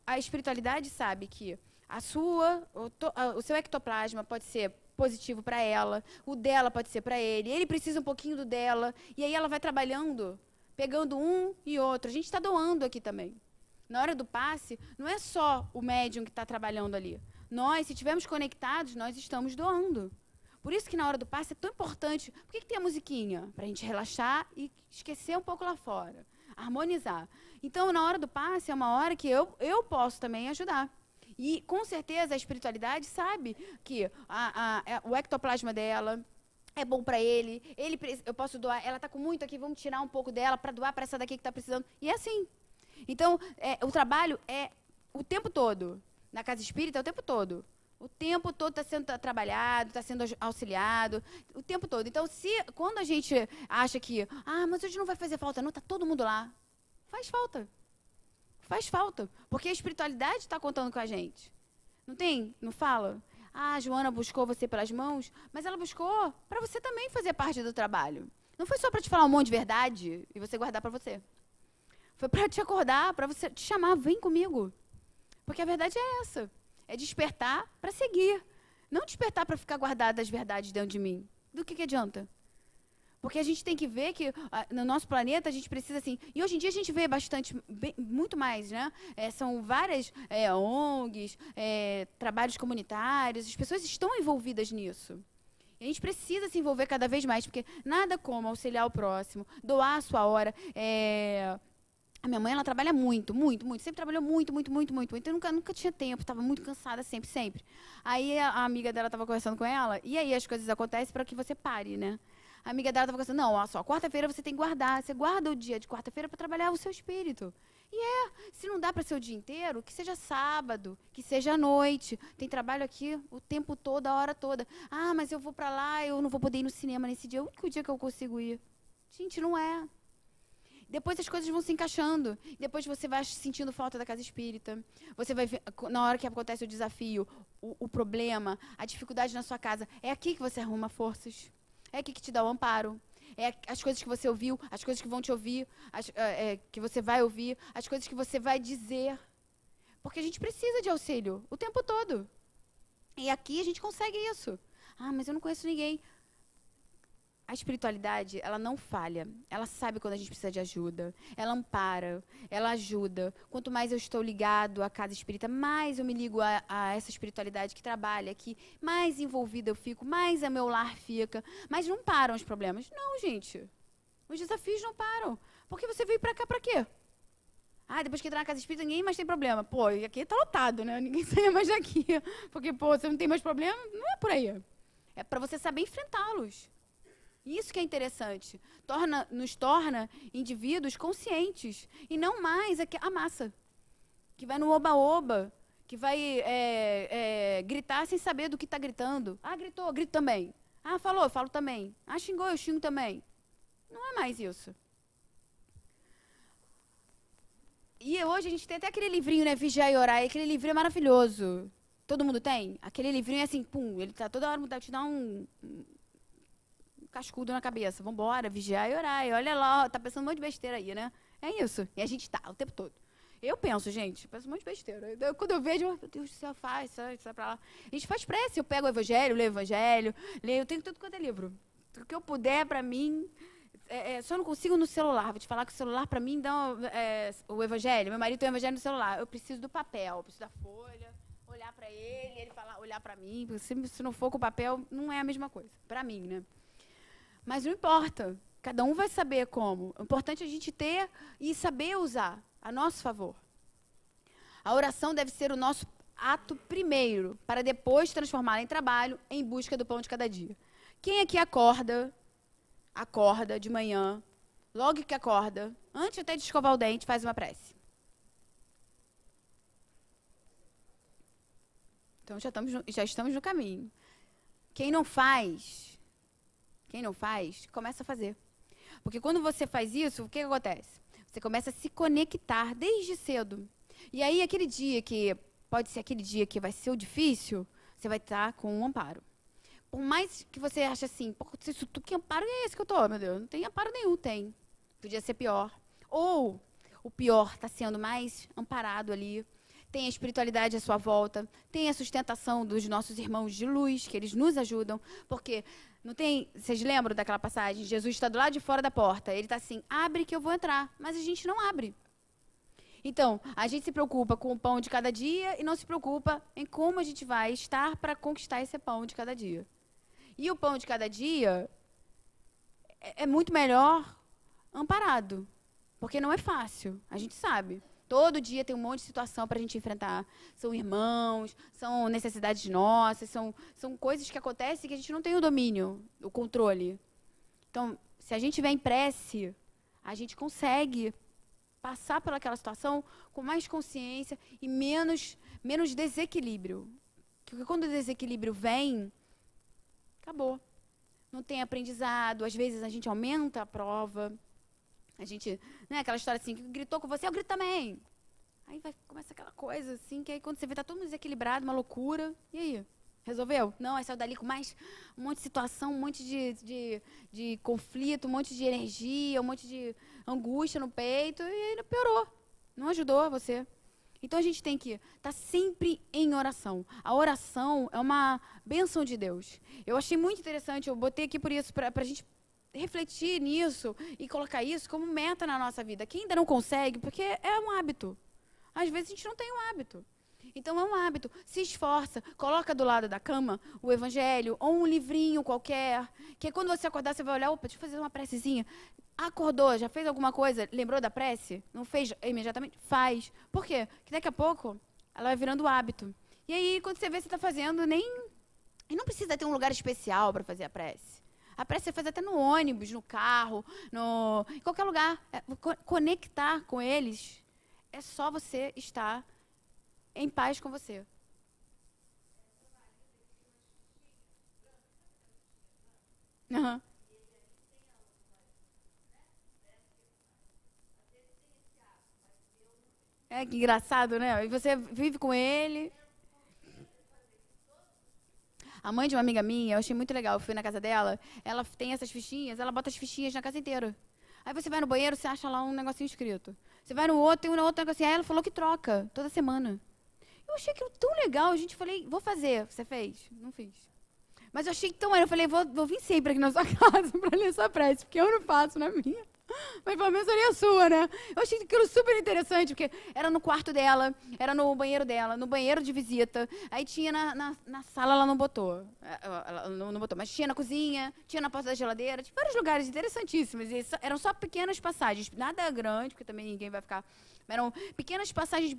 A espiritualidade sabe que o seu ectoplasma pode ser positivo para ela, o dela pode ser para ele precisa um pouquinho do dela, e aí ela vai trabalhando, pegando um e outro. A gente está doando aqui também. Na hora do passe, não é só o médium que está trabalhando ali. Nós, se estivermos conectados, nós estamos doando. Por isso que na hora do passe é tão importante. Por que tem a musiquinha? Para a gente relaxar e esquecer um pouco lá fora. Harmonizar. Então, na hora do passe, é uma hora que eu posso também ajudar. E, com certeza, a espiritualidade sabe que o ectoplasma dela é bom para ele. Eu posso doar. Ela está com muito aqui, vamos tirar um pouco dela para doar para essa daqui que está precisando. E é assim. Então, o trabalho é o tempo todo. Na casa espírita é o tempo todo. O tempo todo está sendo trabalhado, está sendo auxiliado, o tempo todo. Então, quando a gente acha que, mas hoje não vai fazer falta, não, está todo mundo lá. Faz falta. Faz falta. Porque a espiritualidade está contando com a gente. Não tem? Não fala? A Joana buscou você pelas mãos, mas ela buscou para você também fazer parte do trabalho. Não foi só para te falar um monte de verdade e você guardar para você. Foi para te acordar, para você te chamar, vem comigo. Porque a verdade é essa. É despertar para seguir. Não despertar para ficar guardada as verdades dentro de mim. Do que adianta? Porque a gente tem que ver que no nosso planeta a gente precisa assim. E hoje em dia a gente vê muito mais, né? São várias ONGs, trabalhos comunitários, as pessoas estão envolvidas nisso. E a gente precisa se envolver cada vez mais, porque nada como auxiliar o próximo, doar a sua hora. A minha mãe, ela trabalha muito, muito, muito. Sempre trabalhou muito, muito, muito, muito. Então, eu nunca tinha tempo, estava muito cansada sempre, sempre. Aí, a amiga dela estava conversando com ela, e aí as coisas acontecem para que você pare, né? A amiga dela estava conversando, não, ó, só, quarta-feira você tem que guardar. Você guarda o dia de quarta-feira para trabalhar o seu espírito. E se não dá para ser o dia inteiro, que seja sábado, que seja à noite. Tem trabalho aqui o tempo todo, a hora toda. Mas eu vou para lá, eu não vou poder ir no cinema nesse dia. É o único dia que eu consigo ir. Gente, não é. Depois as coisas vão se encaixando. Depois você vai sentindo falta da casa espírita. Você vai ver, na hora que acontece o desafio, o problema, a dificuldade na sua casa. É aqui que você arruma forças. É aqui que te dá o amparo. É as coisas que você ouviu, as coisas que vão te ouvir, que você vai ouvir, as coisas que você vai dizer. Porque a gente precisa de auxílio o tempo todo. E aqui a gente consegue isso. Mas eu não conheço ninguém. A espiritualidade, ela não falha. Ela sabe quando a gente precisa de ajuda. Ela ampara, ela ajuda. Quanto mais eu estou ligado à casa espírita, mais eu me ligo a essa espiritualidade que trabalha aqui, mais envolvida eu fico, mais o meu lar fica. Mas não param os problemas. Não, gente. Os desafios não param. Porque você veio pra cá pra quê? Depois que entrar na casa espírita, ninguém mais tem problema. Pô, e aqui tá lotado, né? Ninguém sai mais daqui. Porque, você não tem mais problema? Não é por aí. É pra você saber enfrentá-los. Isso que é interessante. Nos torna indivíduos conscientes. E não mais a massa. Que vai no oba-oba. Que vai gritar sem saber do que está gritando. Gritou, grito também. Falou, eu falo também. Xingou, eu xingo também. Não é mais isso. E hoje a gente tem até aquele livrinho, né? Vigiar e Orar. E aquele livrinho é maravilhoso. Todo mundo tem? Aquele livrinho é assim, pum, ele tá toda hora te dá um cascudo na cabeça. Vambora, vigiar e orar. E olha lá, tá pensando um monte de besteira aí, né? É isso. E a gente tá o tempo todo. Eu penso, gente, penso um monte de besteira. Quando eu vejo, meu Deus do céu, sai pra lá. A gente faz prece. Eu pego o Evangelho, leio o Evangelho, eu tenho tudo quanto é livro. O que eu puder, pra mim. Só não consigo no celular. Vou te falar que o celular, pra mim, dá o Evangelho. Meu marido tem o Evangelho no celular. Eu preciso do papel, eu preciso da folha, olhar pra ele falar, olhar pra mim. Se não for com o papel, não é a mesma coisa. Pra mim, né? Mas não importa. Cada um vai saber como. O importante é a gente ter e saber usar a nosso favor. A oração deve ser o nosso ato primeiro, para depois transformá-la em trabalho, em busca do pão de cada dia. Quem aqui acorda de manhã, logo que acorda, antes até de escovar o dente, faz uma prece? Então já estamos no caminho. Quem não faz, começa a fazer. Porque quando você faz isso, o que acontece? Você começa a se conectar desde cedo. E aí, aquele dia que pode ser aquele dia que vai ser o difícil, você vai estar com um amparo. Por mais que você ache assim, que amparo é esse que eu tô, meu Deus? Não tem amparo nenhum, tem. Podia ser pior. Ou o pior está sendo mais amparado ali. Tem a espiritualidade à sua volta, tem a sustentação dos nossos irmãos de luz, que eles nos ajudam, porque não tem, vocês lembram daquela passagem? Jesus está do lado de fora da porta, ele está assim, abre que eu vou entrar, mas a gente não abre. Então, a gente se preocupa com o pão de cada dia e não se preocupa em como a gente vai estar para conquistar esse pão de cada dia. E o pão de cada dia é muito melhor amparado, porque não é fácil, a gente sabe. Todo dia tem um monte de situação para a gente enfrentar. São irmãos, são necessidades nossas, são coisas que acontecem que a gente não tem o domínio, o controle. Então, se a gente tiver em prece, a gente consegue passar pelaquela situação com mais consciência e menos desequilíbrio. Porque quando o desequilíbrio vem, acabou. Não tem aprendizado, às vezes a gente aumenta a prova. A gente, né, aquela história assim, que gritou com você, eu grito também. Aí começa aquela coisa assim, que aí quando você vê, tá todo mundo desequilibrado, uma loucura. E aí? Resolveu? Não, aí saiu dali com mais um monte de situação, um monte de conflito, um monte de energia, um monte de angústia no peito, e aí piorou. Não ajudou você. Então a gente tem que estar sempre em oração. A oração é uma bênção de Deus. Eu achei muito interessante, eu botei aqui por isso, para a gente refletir nisso e colocar isso como meta na nossa vida. Quem ainda não consegue, porque é um hábito. Às vezes a gente não tem um hábito. Então é um hábito. Se esforça, coloca do lado da cama o evangelho ou um livrinho qualquer, que quando você acordar você vai olhar, opa, deixa eu fazer uma precezinha. Acordou, já fez alguma coisa, lembrou da prece? Não fez imediatamente? Faz. Por quê? Porque daqui a pouco ela vai virando hábito. E aí quando você vê, você está fazendo, e não precisa ter um lugar especial para fazer a prece. A prece você faz até no ônibus, no carro, em qualquer lugar. Conectar com eles é só você estar em paz com você. Uhum. É que engraçado, né? E você vive com ele. A mãe de uma amiga minha, eu achei muito legal, eu fui na casa dela, ela tem essas fichinhas, ela bota as fichinhas na casa inteira. Aí você vai no banheiro, você acha lá um negocinho escrito. Você vai no outro, tem um outro negocinho. Aí ela falou que troca, toda semana. Eu achei aquilo tão legal, a gente falei, vou fazer. Você fez? Não fiz. Mas eu achei tão legal, eu falei, vou vir sempre aqui na sua casa para ler sua prece, porque eu não faço na minha. Mas pelo menos seria a sua, né? Eu achei aquilo super interessante, porque era no quarto dela, era no banheiro dela, no banheiro de visita. Aí tinha na sala, ela não botou. Ela não botou, mas tinha na cozinha, tinha na porta da geladeira, tinha vários lugares interessantíssimos. E eram só pequenas passagens, nada grande, porque também ninguém vai ficar. Eram pequenas passagens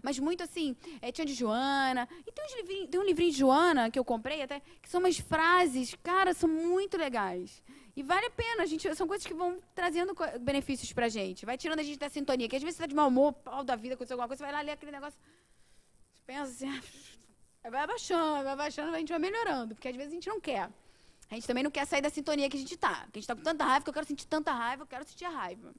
mas muito assim, tinha de Joana. E tem um livrinho de Joana que eu comprei até, que são umas frases, cara, são muito legais. E vale a pena, são coisas que vão trazendo benefícios pra gente. Vai tirando a gente da sintonia, que às vezes você tá de mau humor, pau da vida, aconteceu alguma coisa, você vai lá ler aquele negócio, você pensa assim, vai abaixando, a gente vai melhorando, porque às vezes a gente não quer. A gente também não quer sair da sintonia que a gente tá. Porque a gente tá com tanta raiva, que eu quero sentir tanta raiva, eu quero sentir a raiva.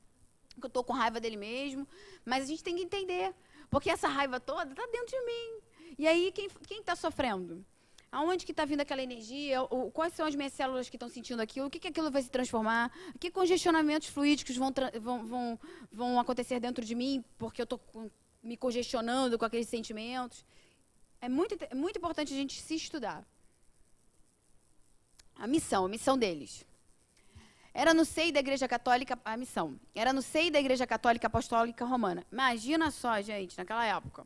Porque eu tô com raiva dele mesmo. Mas a gente tem que entender, porque essa raiva toda tá dentro de mim. E aí, quem tá sofrendo? Aonde que está vindo aquela energia? Quais são as minhas células que estão sentindo aquilo? O que aquilo vai se transformar? Que congestionamentos fluídicos vão acontecer dentro de mim porque eu estou me congestionando com aqueles sentimentos? É muito importante a gente se estudar. A missão deles. Era no seio da Igreja Católica, a missão. Era no seio da Igreja Católica Apostólica Romana. Imagina só, gente, naquela época.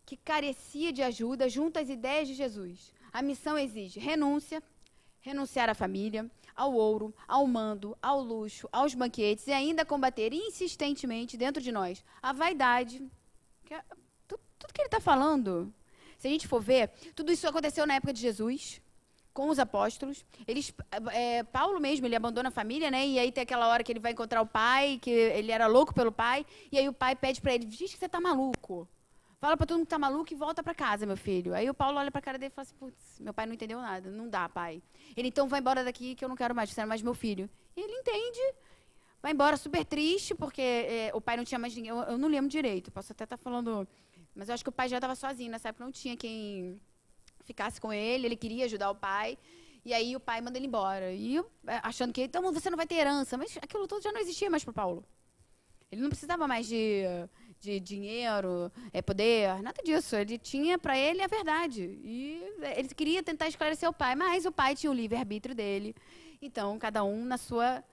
Que carecia de ajuda junto às ideias de Jesus. A missão exige renunciar à família, ao ouro, ao mando, ao luxo, aos banquetes e ainda combater insistentemente dentro de nós a vaidade. Tudo que ele está falando, se a gente for ver, tudo isso aconteceu na época de Jesus, com os apóstolos. Paulo mesmo, ele abandona a família, né? E aí tem aquela hora que ele vai encontrar o pai, que ele era louco pelo pai, e aí o pai pede para ele, diz que você está maluco. Fala pra todo mundo que tá maluco e volta pra casa, meu filho. Aí o Paulo olha pra cara dele e fala assim, putz, meu pai não entendeu nada. Não dá, pai. Ele, então, vai embora daqui que eu não quero mais, você não é mais meu filho. E ele entende, vai embora super triste, porque o pai não tinha mais ninguém. Eu não lembro direito, posso até estar falando. Mas eu acho que o pai já estava sozinho. Nessa época não tinha quem ficasse com ele, ele queria ajudar o pai. E aí o pai manda ele embora. E achando que, então você não vai ter herança. Mas aquilo tudo já não existia mais para Paulo. Ele não precisava mais de dinheiro, poder, nada disso. Ele tinha para ele a verdade. E ele queria tentar esclarecer o pai, mas o pai tinha o livre-arbítrio dele. Então, cada um na sua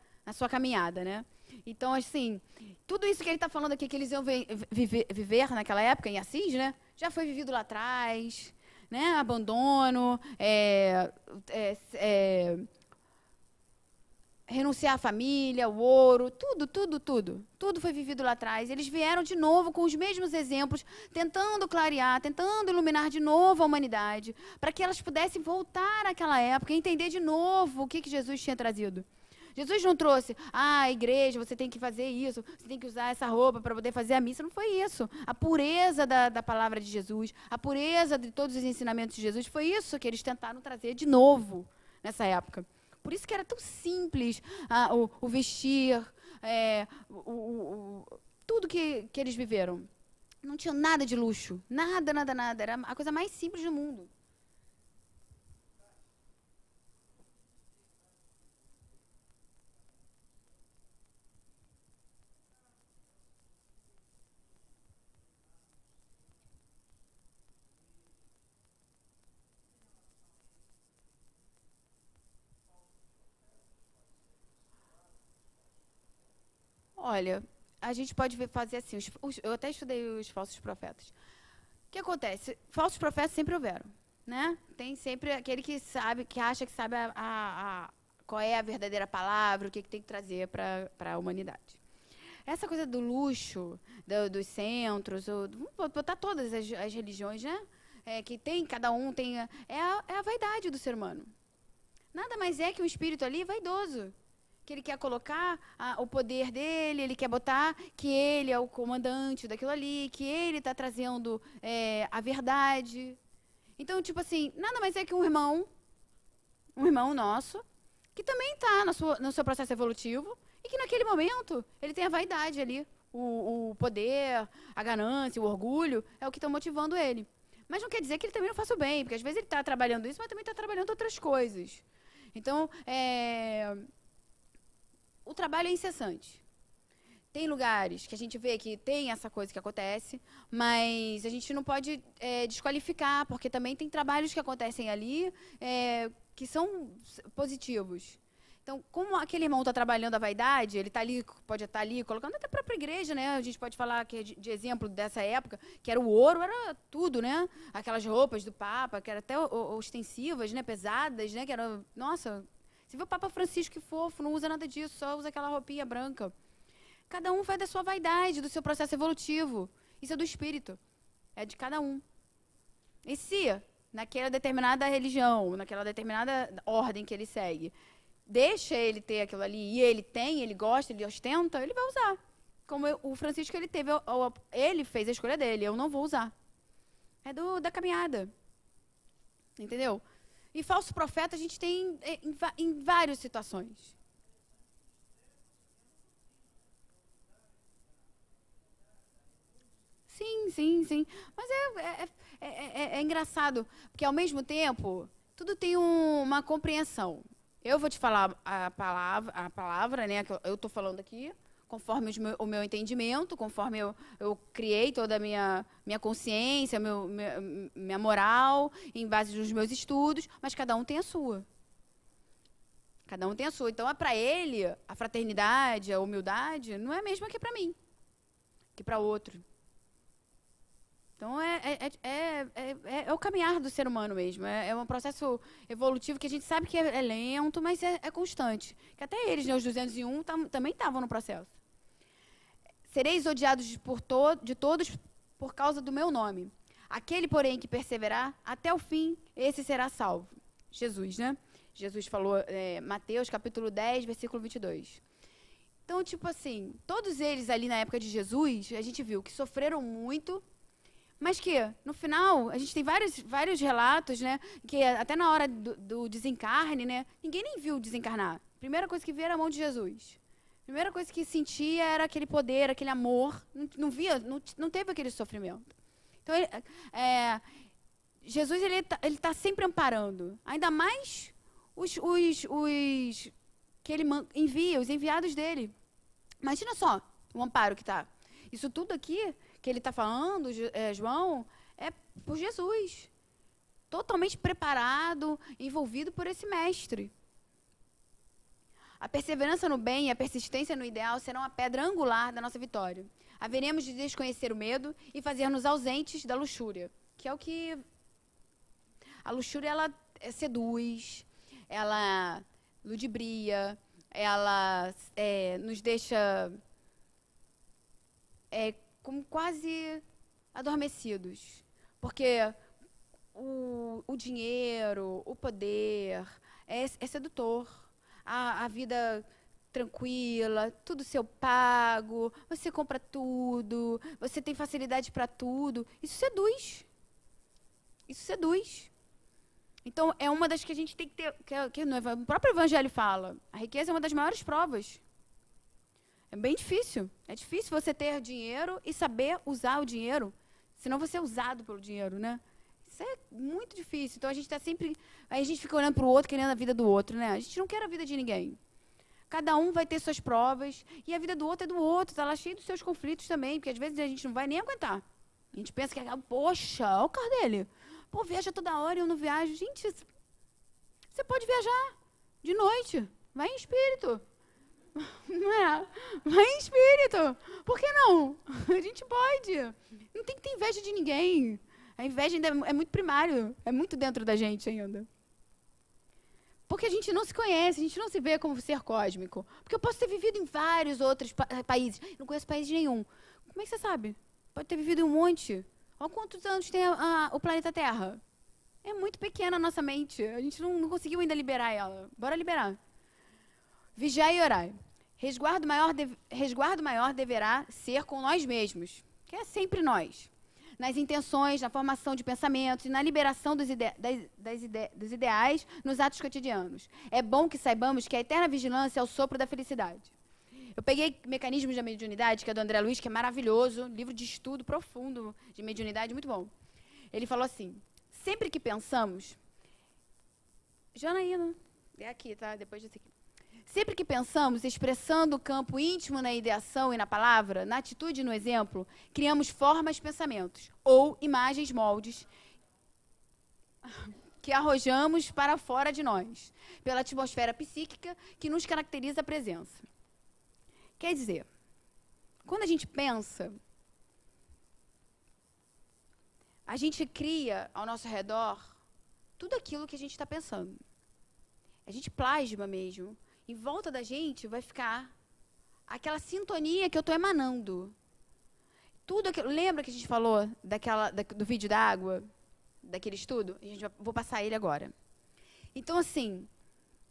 caminhada, né? Então, assim, tudo isso que ele está falando aqui, que eles iam viver naquela época, em Assis, né? Já foi vivido lá atrás, né? Abandono, renunciar à família, o ouro, tudo foi vivido lá atrás. Eles vieram de novo com os mesmos exemplos, tentando clarear, tentando iluminar de novo a humanidade, para que elas pudessem voltar àquela época e entender de novo o que Jesus tinha trazido. Jesus não trouxe, igreja, você tem que fazer isso, você tem que usar essa roupa para poder fazer a missa. Não foi isso. A pureza da palavra de Jesus, a pureza de todos os ensinamentos de Jesus, foi isso que eles tentaram trazer de novo nessa época. Por isso que era tão simples o vestir, tudo que eles viveram. Não tinha nada de luxo, nada. Era a coisa mais simples do mundo. Olha, a gente pode fazer assim, eu até estudei os falsos profetas. O que acontece? Falsos profetas sempre houveram, né? Tem sempre aquele que sabe, que acha que sabe qual é a verdadeira palavra, o que tem que trazer para a humanidade. Essa coisa do luxo, dos centros, vamos botar todas as religiões, né? Que tem, cada um tem, é a vaidade do ser humano. Nada mais é que um espírito ali vaidoso, que ele quer colocar o poder dele, ele quer botar que ele é o comandante daquilo ali, que ele está trazendo a verdade. Então, tipo assim, nada mais é que um irmão nosso, que também está no seu processo evolutivo, e que naquele momento ele tem a vaidade ali, o poder, a ganância, o orgulho, é o que estão motivando ele. Mas não quer dizer que ele também não faça o bem, porque às vezes ele está trabalhando isso, mas também está trabalhando outras coisas. Então, o trabalho é incessante. Tem lugares que a gente vê que tem essa coisa que acontece, mas a gente não pode desqualificar, porque também tem trabalhos que acontecem ali que são positivos. Então, como aquele irmão está trabalhando a vaidade, ele tá ali, pode estar ali, colocando até a própria igreja, né? A gente pode falar que de exemplo dessa época, que era o ouro, era tudo, né? Aquelas roupas do Papa, que eram até ostensivas, né? Pesadas, né? Que era, nossa, você vê o Papa Francisco, que fofo, não usa nada disso, só usa aquela roupinha branca. Cada um vai da sua vaidade, do seu processo evolutivo. Isso é do espírito. É de cada um. E se, naquela determinada religião, naquela determinada ordem que ele segue, deixa ele ter aquilo ali, e ele tem, ele gosta, ele ostenta, ele vai usar. Como o Francisco, ele fez a escolha dele, eu não vou usar. É da caminhada. Entendeu? E falso profeta a gente tem em várias situações. Sim. Mas é engraçado, porque ao mesmo tempo, tudo tem uma compreensão. Eu vou te falar a palavra, né, que eu estou falando aqui, conforme o meu entendimento, conforme eu criei toda a minha consciência, minha moral, em base dos meus estudos, mas cada um tem a sua. Cada um tem a sua. Então, para ele, a fraternidade, a humildade, não é a mesma que para mim, que para outro. Então, é o caminhar do ser humano mesmo. É um processo evolutivo que a gente sabe que é lento, mas é constante. Que até eles, né, os 201, também estavam no processo. Sereis odiados de todos por causa do meu nome. Aquele, porém, que perseverar até o fim, esse será salvo. Jesus, né? Jesus falou, Mateus, capítulo 10, versículo 22. Então, tipo assim, todos eles ali na época de Jesus, a gente viu que sofreram muito, mas que, no final, a gente tem vários relatos, né? Que até na hora do desencarne, né? Ninguém nem viu desencarnar. Primeira coisa que viu era a mão de Jesus. primeira coisa que sentia era aquele poder, aquele amor. Não via, não teve aquele sofrimento. Então, Jesus, ele tá sempre amparando. Ainda mais os que ele envia, os enviados dele. Imagina só o amparo que está. Isso tudo aqui que ele está falando, João, é por Jesus. Totalmente preparado, envolvido por esse mestre. A perseverança no bem e a persistência no ideal serão a pedra angular da nossa vitória. Haveremos de desconhecer o medo e fazer-nos ausentes da luxúria, que é o que... A luxúria, ela seduz, ela ludibria, ela nos deixa como quase adormecidos. Porque o dinheiro, o poder é sedutor. A vida tranquila, tudo seu pago, você compra tudo, você tem facilidade para tudo. Isso seduz. Isso seduz. Então, é uma das que a gente tem que ter, que o próprio Evangelho fala. A riqueza é uma das maiores provas. É bem difícil. É difícil você ter dinheiro e saber usar o dinheiro, senão você é usado pelo dinheiro, né? Isso é muito difícil. Então, a gente está sempre... Aí a gente fica olhando para o outro, querendo a vida do outro, né? A gente não quer a vida de ninguém. Cada um vai ter suas provas, e a vida do outro é do outro, está lá cheio dos seus conflitos também, porque às vezes a gente não vai nem aguentar. A gente pensa que, poxa, olha o carro dele. Pô, viaja toda hora e eu não viajo. Gente, você pode viajar de noite. Vai em espírito. Não é? Vai em espírito. Por que não? A gente pode. Não tem que ter inveja de ninguém. A inveja ainda é muito primário. É muito dentro da gente ainda. Porque a gente não se conhece, a gente não se vê como ser cósmico. Porque eu posso ter vivido em vários outros países. Não conheço país nenhum. Como é que você sabe? Pode ter vivido em um monte. Olha quantos anos tem o planeta Terra. É muito pequena a nossa mente. A gente não conseguiu ainda liberar ela. Bora liberar. Vigiai e orai. Resguardo maior deverá ser com nós mesmos, que é sempre nós. Nas intenções, na formação de pensamentos e na liberação dos ideais nos atos cotidianos. É bom que saibamos que a eterna vigilância é o sopro da felicidade. Eu peguei Mecanismos da Mediunidade, que é do André Luiz, que é maravilhoso, livro de estudo profundo de mediunidade, muito bom. Ele falou assim, sempre que pensamos... Janaína, é aqui, tá? Depois desse aqui. Sempre que pensamos, expressando o campo íntimo na ideação e na palavra, na atitude e no exemplo, criamos formas, pensamentos ou imagens, moldes que arrojamos para fora de nós, pela atmosfera psíquica que nos caracteriza a presença. Quer dizer, quando a gente pensa, a gente cria ao nosso redor tudo aquilo que a gente está pensando. A gente plasma mesmo. Em volta da gente vai ficar aquela sintonia que eu estou emanando. Tudo aquilo, lembra que a gente falou do vídeo da água? Daquele estudo? Vou passar ele agora. Então, assim,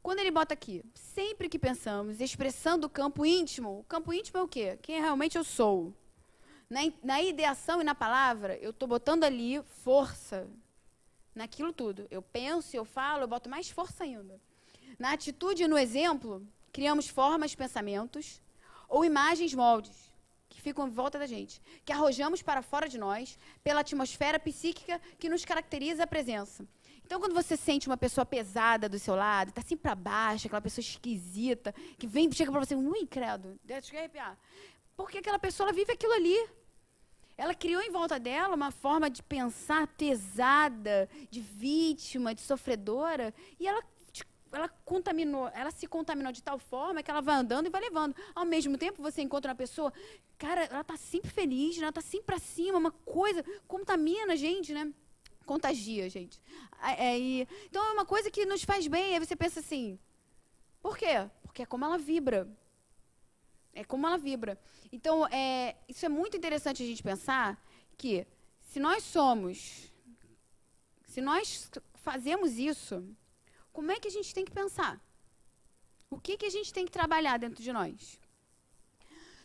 quando ele bota aqui, sempre que pensamos, expressando o campo íntimo é o quê? Quem realmente eu sou. Na ideação e na palavra, eu estou botando ali força naquilo tudo. Eu penso, eu falo, eu boto mais força ainda. Na atitude e no exemplo, criamos formas, pensamentos ou imagens, moldes, que ficam em volta da gente, que arrojamos para fora de nós pela atmosfera psíquica que nos caracteriza a presença. Então, quando você sente uma pessoa pesada do seu lado, está sempre para baixo, aquela pessoa esquisita, que chega para você, ui, credo, deixa eu arrepiar. Porque aquela pessoa, ela vive aquilo ali. Ela criou em volta dela uma forma de pensar pesada, de vítima, de sofredora, e ela se contaminou de tal forma que ela vai andando e vai levando. Ao mesmo tempo, você encontra uma pessoa, cara, ela está sempre feliz, né? Ela está sempre para cima, uma coisa, contamina a gente, né? Contagia, gente. Então, é uma coisa que nos faz bem. Aí você pensa assim, por quê? Porque é como ela vibra. É como ela vibra. Então, isso é muito interessante a gente pensar que se nós fazemos isso, como é que a gente tem que pensar? O que a gente tem que trabalhar dentro de nós?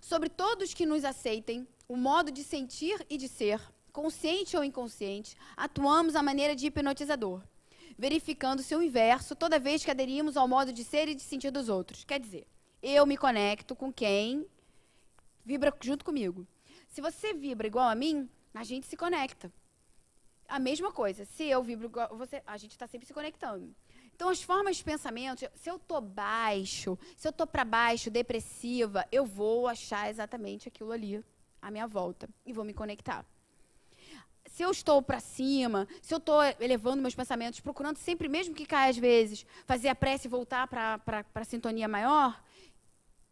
Sobre todos que nos aceitem, o modo de sentir e de ser, consciente ou inconsciente, atuamos à maneira de hipnotizador, verificando seu inverso toda vez que aderimos ao modo de ser e de sentir dos outros. Quer dizer, Eu me conecto com quem vibra junto comigo. Se você vibra igual a mim, a gente se conecta. A mesma coisa. Se eu vibro igual a você, a gente está sempre se conectando. Então, as formas de pensamento, se eu estou baixo, se eu estou para baixo, depressiva, eu vou achar exatamente aquilo ali à minha volta e vou me conectar. Se eu estou para cima, se eu estou elevando meus pensamentos, procurando sempre, mesmo que caia às vezes, fazer a prece e voltar para a sintonia maior,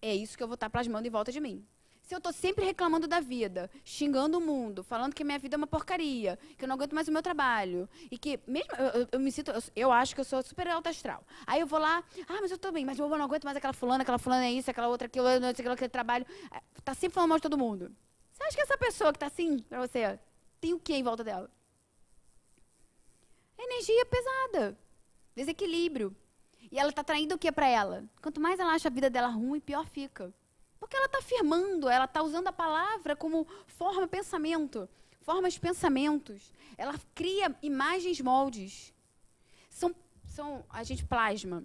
é isso que eu vou estar plasmando em volta de mim. Se eu estou sempre reclamando da vida, xingando o mundo, falando que a minha vida é uma porcaria, que eu não aguento mais o meu trabalho, e que mesmo eu me sinto, eu acho que eu sou super alta astral. Aí eu vou lá, mas eu estou bem, mas eu não aguento mais aquela fulana é isso, aquela outra, aquilo, não sei aquele trabalho. Está sempre falando mal de todo mundo. Você acha que essa pessoa que está assim para você, tem o que em volta dela? Energia pesada, desequilíbrio. E ela está traindo o que para ela? Quanto mais ela acha a vida dela ruim, pior fica. Porque ela está afirmando, ela está usando a palavra como forma de pensamento, formas de pensamentos. Ela cria imagens moldes. A gente plasma.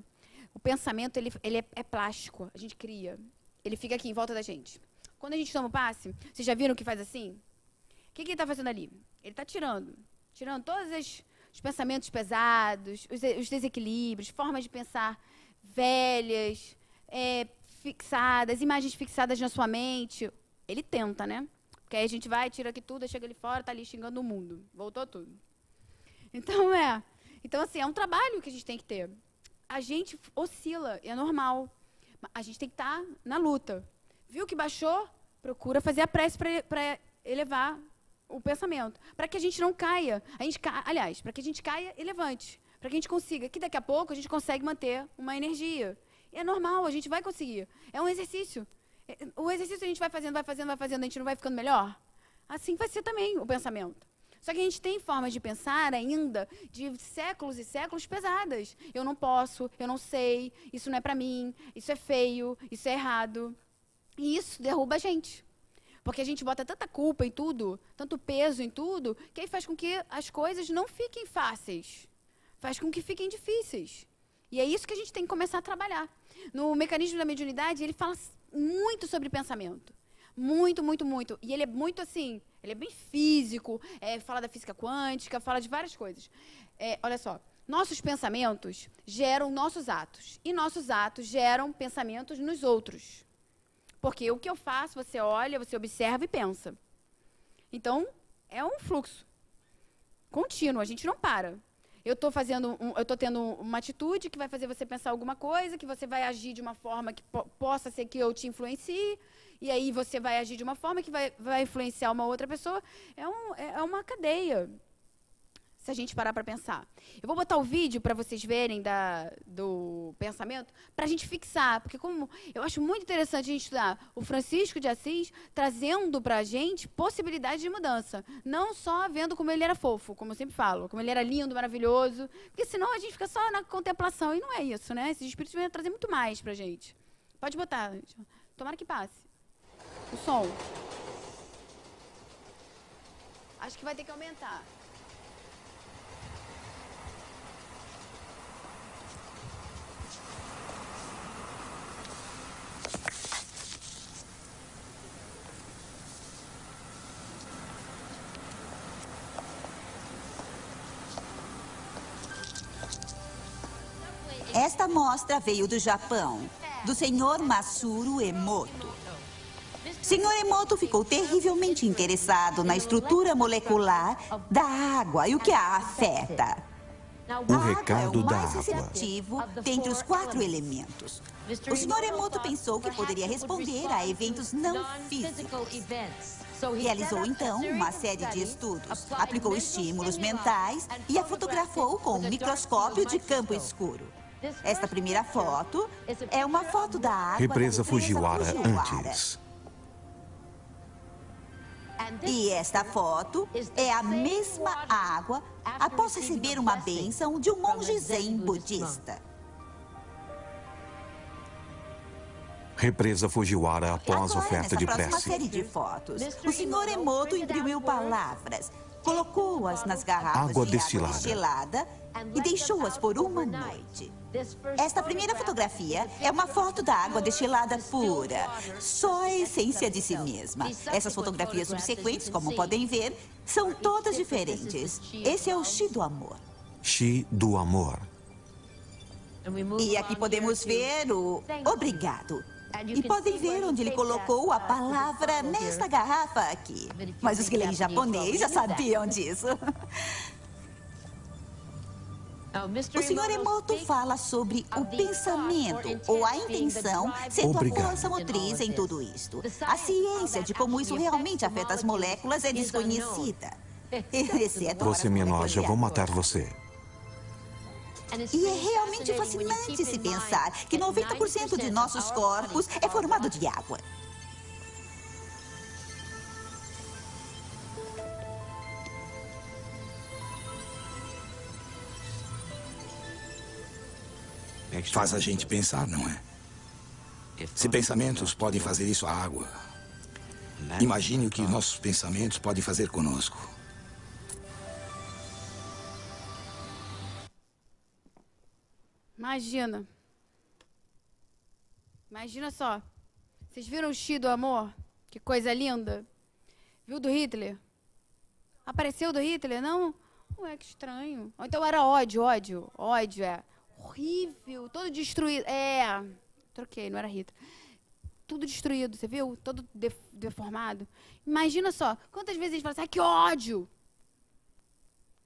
O pensamento, ele é plástico, a gente cria. Ele fica aqui em volta da gente. Quando a gente toma o passe, vocês já viram que faz assim? O que ele está fazendo ali? Ele está tirando todos os pensamentos pesados, os desequilíbrios, formas de pensar velhas, fixadas, imagens fixadas na sua mente. Ele tenta, né? Porque aí a gente vai, tira aqui tudo, chega ali fora, tá ali xingando o mundo. Voltou tudo. Então, assim, é um trabalho que a gente tem que ter. A gente oscila, é normal. A gente tem que estar na luta. Viu que baixou? Procura fazer a prece para elevar o pensamento. Para que a gente não caia. Aliás, para que a gente caia e levante. Para que a gente consiga, que daqui a pouco a gente consegue manter uma energia. É normal, a gente vai conseguir. É um exercício. O exercício a gente vai fazendo, a gente não vai ficando melhor? Assim vai ser também o pensamento. Só que a gente tem formas de pensar ainda de séculos e séculos pesadas. Eu não posso, eu não sei, isso não é para mim, isso é feio, isso é errado. E isso derruba a gente. Porque a gente bota tanta culpa em tudo, tanto peso em tudo, que aí faz com que as coisas não fiquem fáceis. Faz com que fiquem difíceis. E é isso que a gente tem que começar a trabalhar. No mecanismo da mediunidade, ele fala muito sobre pensamento. Muito, muito, muito. E ele é muito assim, ele é bem físico, fala da física quântica, fala de várias coisas. Olha só, nossos pensamentos geram nossos atos. E nossos atos geram pensamentos nos outros. Porque o que eu faço, você olha, você observa e pensa. Então, é um fluxo contínuo, a gente não para. Eu estou tendo uma atitude que vai fazer você pensar alguma coisa, que você vai agir de uma forma que possa ser que eu te influencie, e aí você vai agir de uma forma que vai influenciar uma outra pessoa. É uma cadeia, se a gente parar para pensar. Eu vou botar o vídeo para vocês verem do pensamento, para a gente fixar, porque como eu acho muito interessante a gente estudar o Francisco de Assis trazendo para a gente possibilidades de mudança. Não só vendo como ele era fofo, como eu sempre falo, como ele era lindo, maravilhoso, porque senão a gente fica só na contemplação, e não é isso, né? Esses espíritos vêm trazer muito mais para a gente. Pode botar, tomara que passe. O som. Acho que vai ter que aumentar. Esta mostra veio do Japão, do Sr. Masuru Emoto. Sr. Emoto ficou terrivelmente interessado na estrutura molecular da água e o que a afeta. O recado da A água é o mais água. receptivo dentre os 4 elementos. O Sr. Emoto pensou que poderia responder a eventos não físicos. Realizou, então, uma série de estudos, aplicou estímulos mentais e a fotografou com um microscópio de campo escuro. Esta primeira foto é uma foto da água Represa da Fujiwara Fujiwara. antes. E esta foto é a mesma água após receber uma bênção de um monge zen budista. Represa Fujiwara após Agora, oferta nessa de próxima prece. série de fotos, o Sr. Emoto imprimiu palavras colocou-as nas garrafas Água de destilada. água destilada e deixou-as por uma noite. Esta primeira fotografia é uma foto da água destilada pura, só a essência de si mesma. Essas fotografias subsequentes, como podem ver, são todas diferentes. Esse é o Chi do amor. Chi do amor. E aqui podemos ver o obrigado. E podem ver onde ele colocou a palavra nesta garrafa aqui. Mas os que leem japonês já sabiam disso. O Sr. Emoto fala sobre o pensamento ou a intenção sendo a força motriz em tudo isto. A ciência de como isso realmente afeta as moléculas é desconhecida. Exceto Você me enoja, vou matar você. E é realmente fascinante se pensar que 90% de nossos corpos é formado de água. Faz a gente pensar, não é? Se pensamentos podem fazer isso à água, imagine o que nossos pensamentos podem fazer conosco. Imagina. Imagina só. Vocês viram o Chi do amor? Que coisa linda. Viu do Hitler? Apareceu do Hitler? Não? Ué, que estranho. Ou então era ódio, ódio. Ódio, é. Horrível. Todo destruído. É. Troquei, não era Hitler. Tudo destruído, você viu? Todo deformado. Imagina só. Quantas vezes a gente fala assim, ah, que ódio.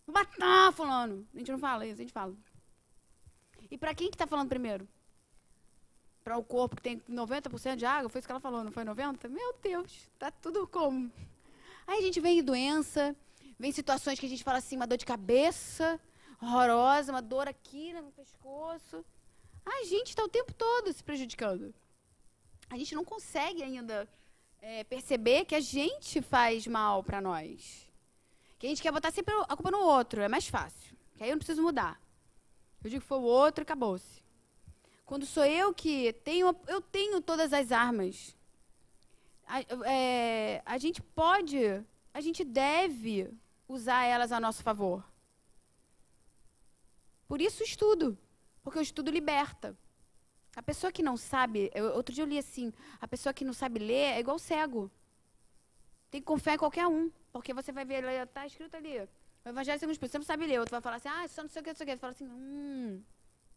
Vou matar fulano. A gente não fala isso, a gente fala. E para quem que está falando primeiro? Para o corpo que tem 90% de água? Foi isso que ela falou, não foi 90%? Meu Deus, tá tudo como? Aí a gente vem em doença, vem situações que a gente fala assim, uma dor de cabeça horrorosa, uma dor aqui no pescoço. A gente está o tempo todo se prejudicando. A gente não consegue ainda perceber que a gente faz mal para nós. Que a gente quer botar sempre a culpa no outro, é mais fácil. Que aí eu não preciso mudar. Eu digo que foi o outro e acabou-se. Quando sou eu que tenho, eu tenho todas as armas. A gente pode, a gente deve usar elas a nosso favor. Por isso o estudo, porque o estudo liberta. A pessoa que não sabe, outro dia eu li assim, a pessoa que não sabe ler é igual cego. Tem que confiar em qualquer um, porque você vai ver, está escrito ali. O Evangelho segundo o Espírito, você não sabe ler. Outro vai falar assim, ah, só não sei o que, não sei o que. Você fala assim,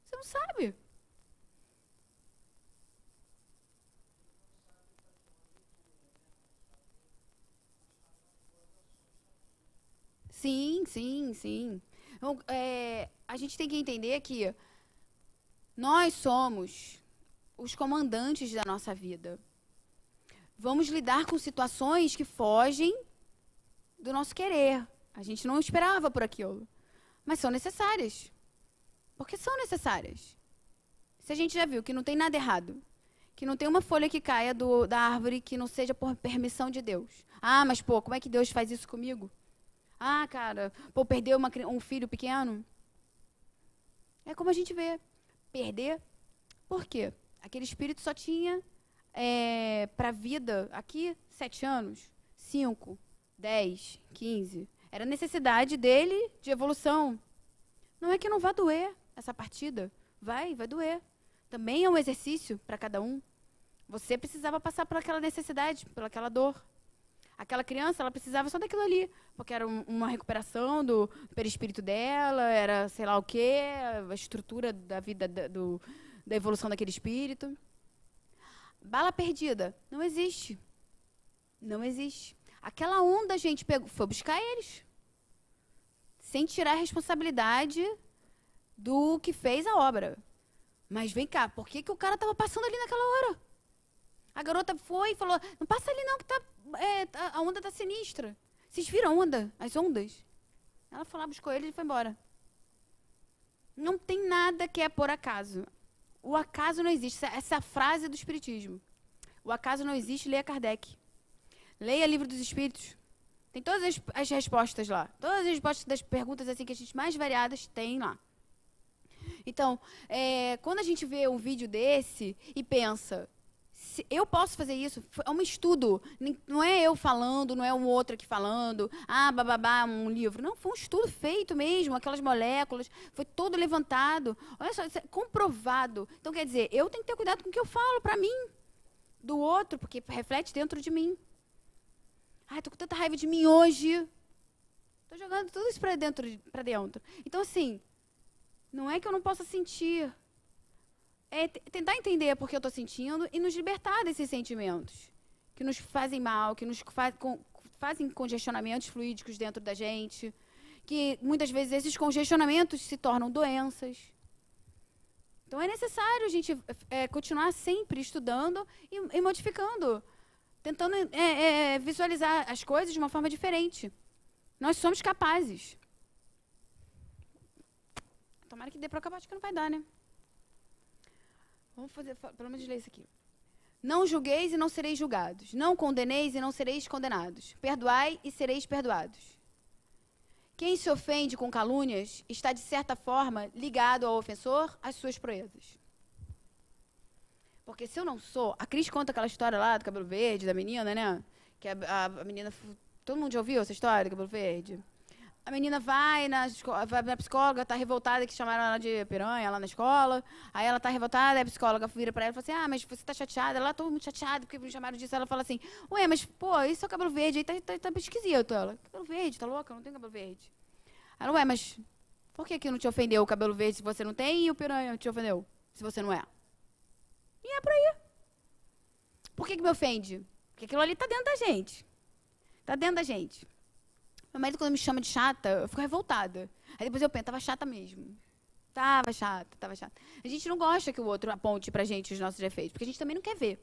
você não sabe. Sim, sim, sim. Então, a gente tem que entender que nós somos os comandantes da nossa vida. Vamos lidar com situações que fogem do nosso querer. A gente não esperava por aquilo. Mas são necessárias. Porque são necessárias. Se a gente já viu que não tem nada errado, que não tem uma folha que caia da árvore que não seja por permissão de Deus. Ah, mas pô, como é que Deus faz isso comigo? Ah, cara, pô, perdeu um filho pequeno. É como a gente vê. Perder. Por quê? Aquele espírito só tinha para a vida aqui 7 anos, 5, 10, 15. Era necessidade dele de evolução. Não é que não vai doer essa partida. Vai doer. Também é um exercício para cada um. Você precisava passar por aquela necessidade, por aquela dor. Aquela criança, ela precisava só daquilo ali, porque era uma recuperação do perispírito dela, era sei lá o quê, a estrutura da vida, da evolução daquele espírito. Bala perdida. Não existe. Não existe. Aquela onda a gente foi buscar eles. Sem tirar a responsabilidade do que fez a obra. Mas vem cá, por que o cara estava passando ali naquela hora? A garota foi e falou, não passa ali não, que a onda está sinistra. Vocês viram a onda? As ondas? Ela foi lá, buscou ele e foi embora. Não tem nada que é por acaso. O acaso não existe. Essa é a frase do Espiritismo. O acaso não existe, leia Kardec. Leia Livro dos Espíritos. Tem todas as respostas lá. Todas as respostas das perguntas assim que a gente mais variadas tem lá. Então, quando a gente vê um vídeo desse e pensa, Eu posso fazer isso. É um estudo. Não é eu falando, não é um outro aqui falando. Bababá, um livro. Não, foi um estudo feito mesmo. Aquelas moléculas. Foi todo levantado. Olha só, isso é comprovado. Então, quer dizer, eu tenho que ter cuidado com o que eu falo para mim. Do outro, porque reflete dentro de mim. Tô com tanta raiva de mim hoje. Tô jogando tudo isso para dentro. Então, assim, não é que eu não possa sentir. É tentar entender por que eu estou sentindo e nos libertar desses sentimentos que nos fazem mal, que nos fazem congestionamentos fluídicos dentro da gente, que muitas vezes esses congestionamentos se tornam doenças. Então é necessário a gente continuar sempre estudando e modificando, tentando visualizar as coisas de uma forma diferente. Nós somos capazes. Tomara que dê para acabar, acho que não vai dar, né? Vamos fazer, pelo menos ler isso aqui. Não julgueis e não sereis julgados. Não condeneis e não sereis condenados. Perdoai e sereis perdoados. Quem se ofende com calúnias está, de certa forma, ligado ao ofensor às suas proezas. Porque se eu não sou... A Cris conta aquela história lá do cabelo verde, da menina, né? Que a menina... Todo mundo já ouviu essa história do cabelo verde? A menina vai na psicóloga, tá revoltada, que chamaram ela de piranha lá na escola. Aí ela tá revoltada, aí a psicóloga vira pra ela e fala assim, mas você tá chateada? Ela tá muito chateada porque me chamaram disso. Ela fala assim, ué, mas, pô, isso é o cabelo verde aí, tá esquisito. Ela, cabelo verde, tá louca? Eu não tenho cabelo verde. Ela, ué, mas por que não te ofendeu o cabelo verde se você não tem e o piranha te ofendeu se você não é? E é por aí. Por que me ofende? Porque aquilo ali tá dentro da gente. Tá dentro da gente. Meu marido, quando me chama de chata, eu fico revoltada. Aí depois eu penso, tava chata mesmo. Tava chata. A gente não gosta que o outro aponte pra gente os nossos defeitos, porque a gente também não quer ver.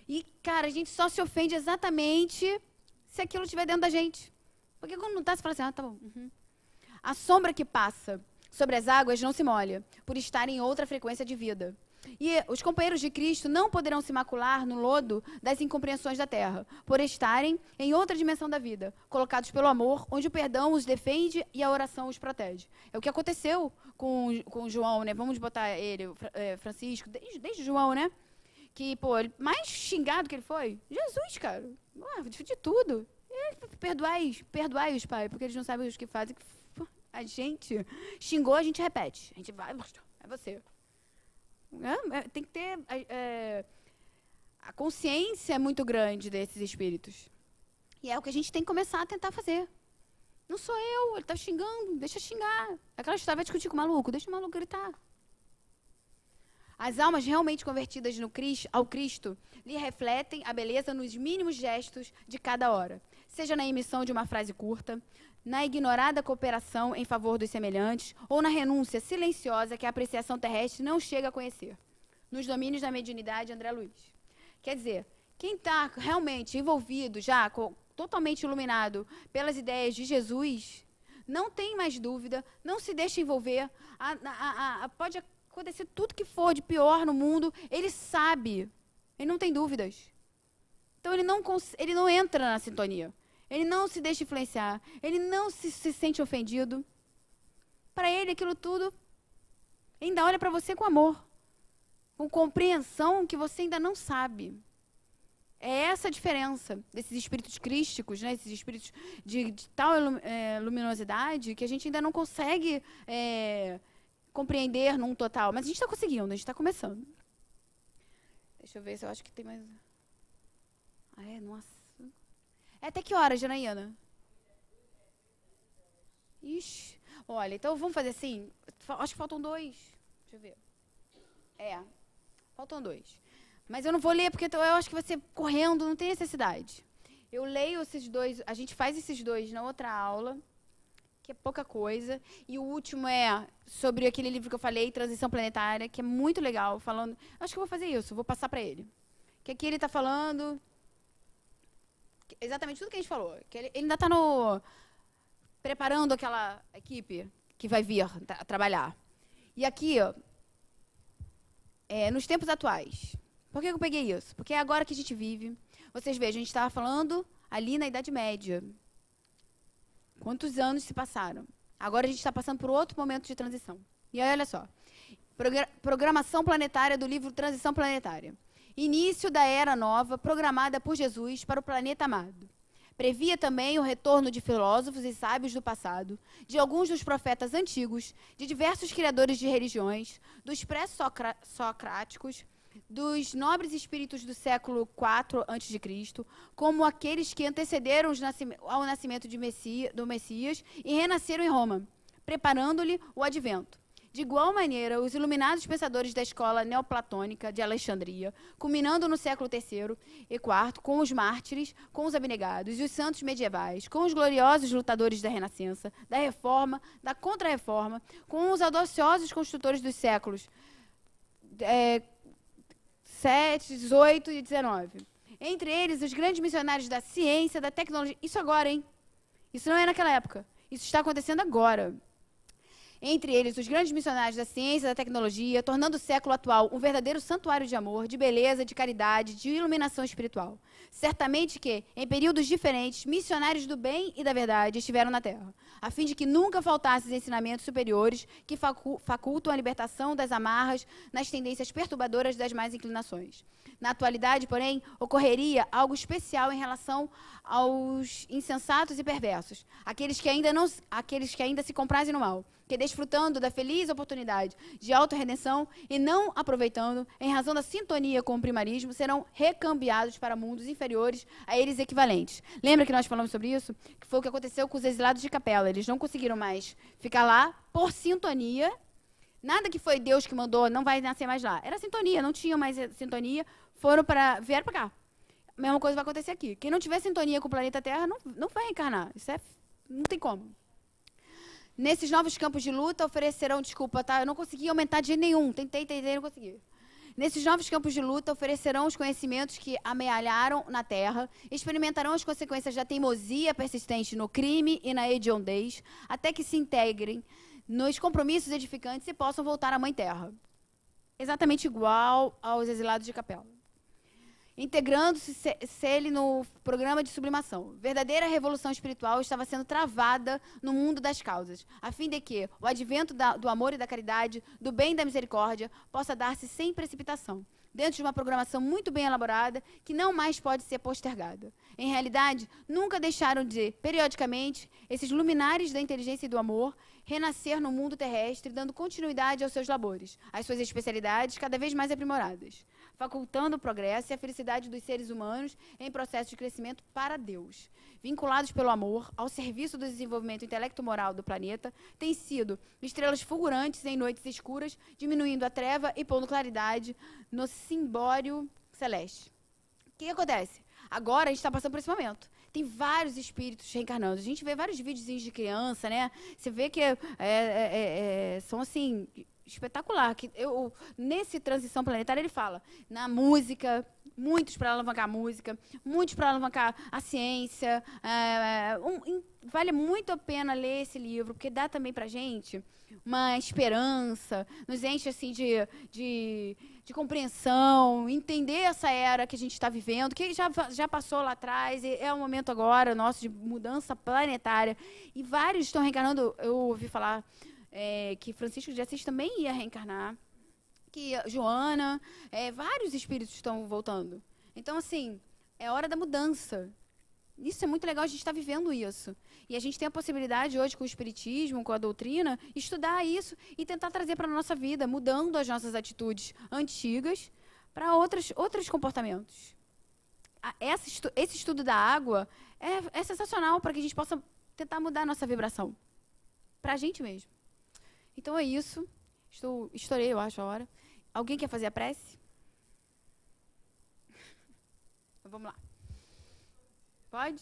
E, cara, a gente só se ofende exatamente se aquilo estiver dentro da gente. Porque quando não tá, você fala assim, tá bom. Uhum. A sombra que passa sobre as águas não se molha, por estar em outra frequência de vida. E os companheiros de Cristo não poderão se macular no lodo das incompreensões da terra, por estarem em outra dimensão da vida, colocados pelo amor, onde o perdão os defende e a oração os protege. É o que aconteceu com João, né? Vamos botar ele, Francisco, desde João, né? Que, pô, mais xingado que ele foi. Jesus, cara. De tudo. Perdoai-os, Pai, porque eles não sabem o que fazem. A gente xingou, a gente repete. A gente vai, é você. Tem que ter a consciência é muito grande desses espíritos. E é o que a gente tem que começar a tentar fazer. Não sou eu, ele está xingando, deixa xingar. Aquela história, vai discutir com o maluco, deixa o maluco gritar. As almas realmente convertidas ao Cristo lhe refletem a beleza nos mínimos gestos de cada hora. Seja na emissão de uma frase curta, na ignorada cooperação em favor dos semelhantes ou na renúncia silenciosa que a apreciação terrestre não chega a conhecer. Nos domínios da mediunidade, André Luiz. Quer dizer, quem está realmente envolvido, já totalmente iluminado pelas ideias de Jesus, não tem mais dúvida, não se deixa envolver, pode acontecer tudo que for de pior no mundo, ele sabe, ele não tem dúvidas. Então ele não entra na sintonia. Ele não se deixa influenciar. Ele não se sente ofendido. Para ele, aquilo tudo ainda olha para você com amor. Com compreensão que você ainda não sabe. É essa a diferença desses espíritos crísticos, né? Esses espíritos de tal luminosidade que a gente ainda não consegue compreender num total. Mas a gente está conseguindo, a gente está começando. Deixa eu ver se eu acho que tem mais... nossa. É até que horas, Janaína? Ixi. Olha, então vamos fazer assim. Acho que faltam 2. Deixa eu ver. Faltam 2. Mas eu não vou ler, porque eu acho que vai ser correndo, não tem necessidade. Eu leio esses 2, a gente faz esses 2 na outra aula, que é pouca coisa. E o último é sobre aquele livro que eu falei, Transição Planetária, que é muito legal, falando... Acho que eu vou fazer isso, vou passar para ele. Que aqui ele está falando... Exatamente tudo que a gente falou. Que ele ainda está preparando aquela equipe que vai vir trabalhar. E aqui, nos tempos atuais. Por que eu peguei isso? Porque é agora que a gente vive. Vocês vejam, a gente estava falando ali na Idade Média. Quantos anos se passaram? Agora a gente está passando por outro momento de transição. E aí, olha só. Programação planetária do livro Transição Planetária. Início da Era Nova, programada por Jesus para o planeta amado. Previa também o retorno de filósofos e sábios do passado, de alguns dos profetas antigos, de diversos criadores de religiões, dos pré-socráticos, dos nobres espíritos do século IV a.C., como aqueles que antecederam ao nascimento do Messias e renasceram em Roma, preparando-lhe o advento. De igual maneira, os iluminados pensadores da escola neoplatônica de Alexandria, culminando no século III e IV, com os mártires, com os abnegados e os santos medievais, com os gloriosos lutadores da Renascença, da Reforma, da Contra-Reforma, com os audaciosos construtores dos séculos VII, XVIII e XIX. Entre eles, os grandes missionários da ciência, da tecnologia. Isso agora, hein? Isso não é naquela época. Isso está acontecendo agora. Entre eles, os grandes missionários da ciência e da tecnologia, tornando o século atual um verdadeiro santuário de amor, de beleza, de caridade, de iluminação espiritual. Certamente que, em períodos diferentes, missionários do bem e da verdade estiveram na Terra, a fim de que nunca faltassem ensinamentos superiores que facultam a libertação das amarras nas tendências perturbadoras das más inclinações. Na atualidade, porém, ocorreria algo especial em relação aos insensatos e perversos, aqueles que ainda se comprazem no mal, que desfrutando da feliz oportunidade de autorredenção e não aproveitando, em razão da sintonia com o primarismo, serão recambiados para mundos inferiores a eles equivalentes. Lembra que nós falamos sobre isso? Que foi o que aconteceu com os exilados de Capela. Eles não conseguiram mais ficar lá por sintonia. Nada que foi Deus que mandou, não vai nascer mais lá. Era sintonia, não tinha mais sintonia, vieram para cá. A mesma coisa vai acontecer aqui. Quem não tiver sintonia com o planeta Terra não vai reencarnar. Não tem como. Nesses novos campos de luta, oferecerão, desculpa, tá? Eu não consegui aumentar de jeito nenhum. Tentei, não consegui. Nesses novos campos de luta, oferecerão os conhecimentos que amealharam na Terra, experimentarão as consequências da teimosia persistente no crime e na hediondez, até que se integrem nos compromissos edificantes e possam voltar à Mãe Terra. Exatamente igual aos exilados de Capela. Integrando-se ele no programa de sublimação. Verdadeira revolução espiritual estava sendo travada no mundo das causas, a fim de que o advento do amor e da caridade, do bem e da misericórdia, possa dar-se sem precipitação, dentro de uma programação muito bem elaborada, que não mais pode ser postergada. Em realidade, nunca deixaram de, periodicamente, esses luminares da inteligência e do amor, renascer no mundo terrestre, dando continuidade aos seus labores, às suas especialidades cada vez mais aprimoradas, facultando o progresso e a felicidade dos seres humanos em processo de crescimento para Deus. Vinculados pelo amor, ao serviço do desenvolvimento intelecto-moral do planeta, têm sido estrelas fulgurantes em noites escuras, diminuindo a treva e pondo claridade no cimbório celeste. O que acontece? Agora a gente está passando por esse momento. Tem vários espíritos reencarnando. A gente vê vários videozinhos de criança, né? Você vê que são assim... espetacular. Nesse Transição Planetária, ele fala na música, muitos para alavancar a música, muitos para alavancar a ciência. Vale muito a pena ler esse livro, porque dá também para a gente uma esperança, nos enche assim, de compreensão, entender essa era que a gente está vivendo, que já passou lá atrás, e é o momento agora nosso de mudança planetária. E vários estão reencarnando. Eu ouvi falar que Francisco de Assis também ia reencarnar, que Joana, vários espíritos estão voltando. Então, assim, é hora da mudança. Isso é muito legal, a gente está vivendo isso. E a gente tem a possibilidade hoje, com o espiritismo, com a doutrina, estudar isso e tentar trazer para a nossa vida, mudando as nossas atitudes antigas para outros comportamentos. Esse estudo da água é sensacional para que a gente possa tentar mudar a nossa vibração. Para a gente mesmo. Então é isso. Estourei, eu acho, a hora. Alguém quer fazer a prece? Vamos lá. Pode?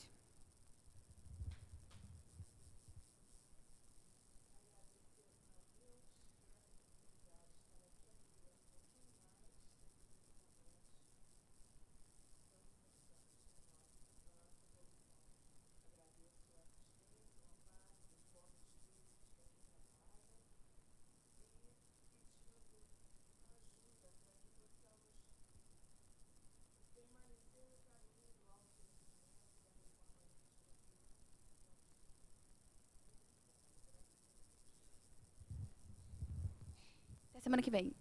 Até semana que vem.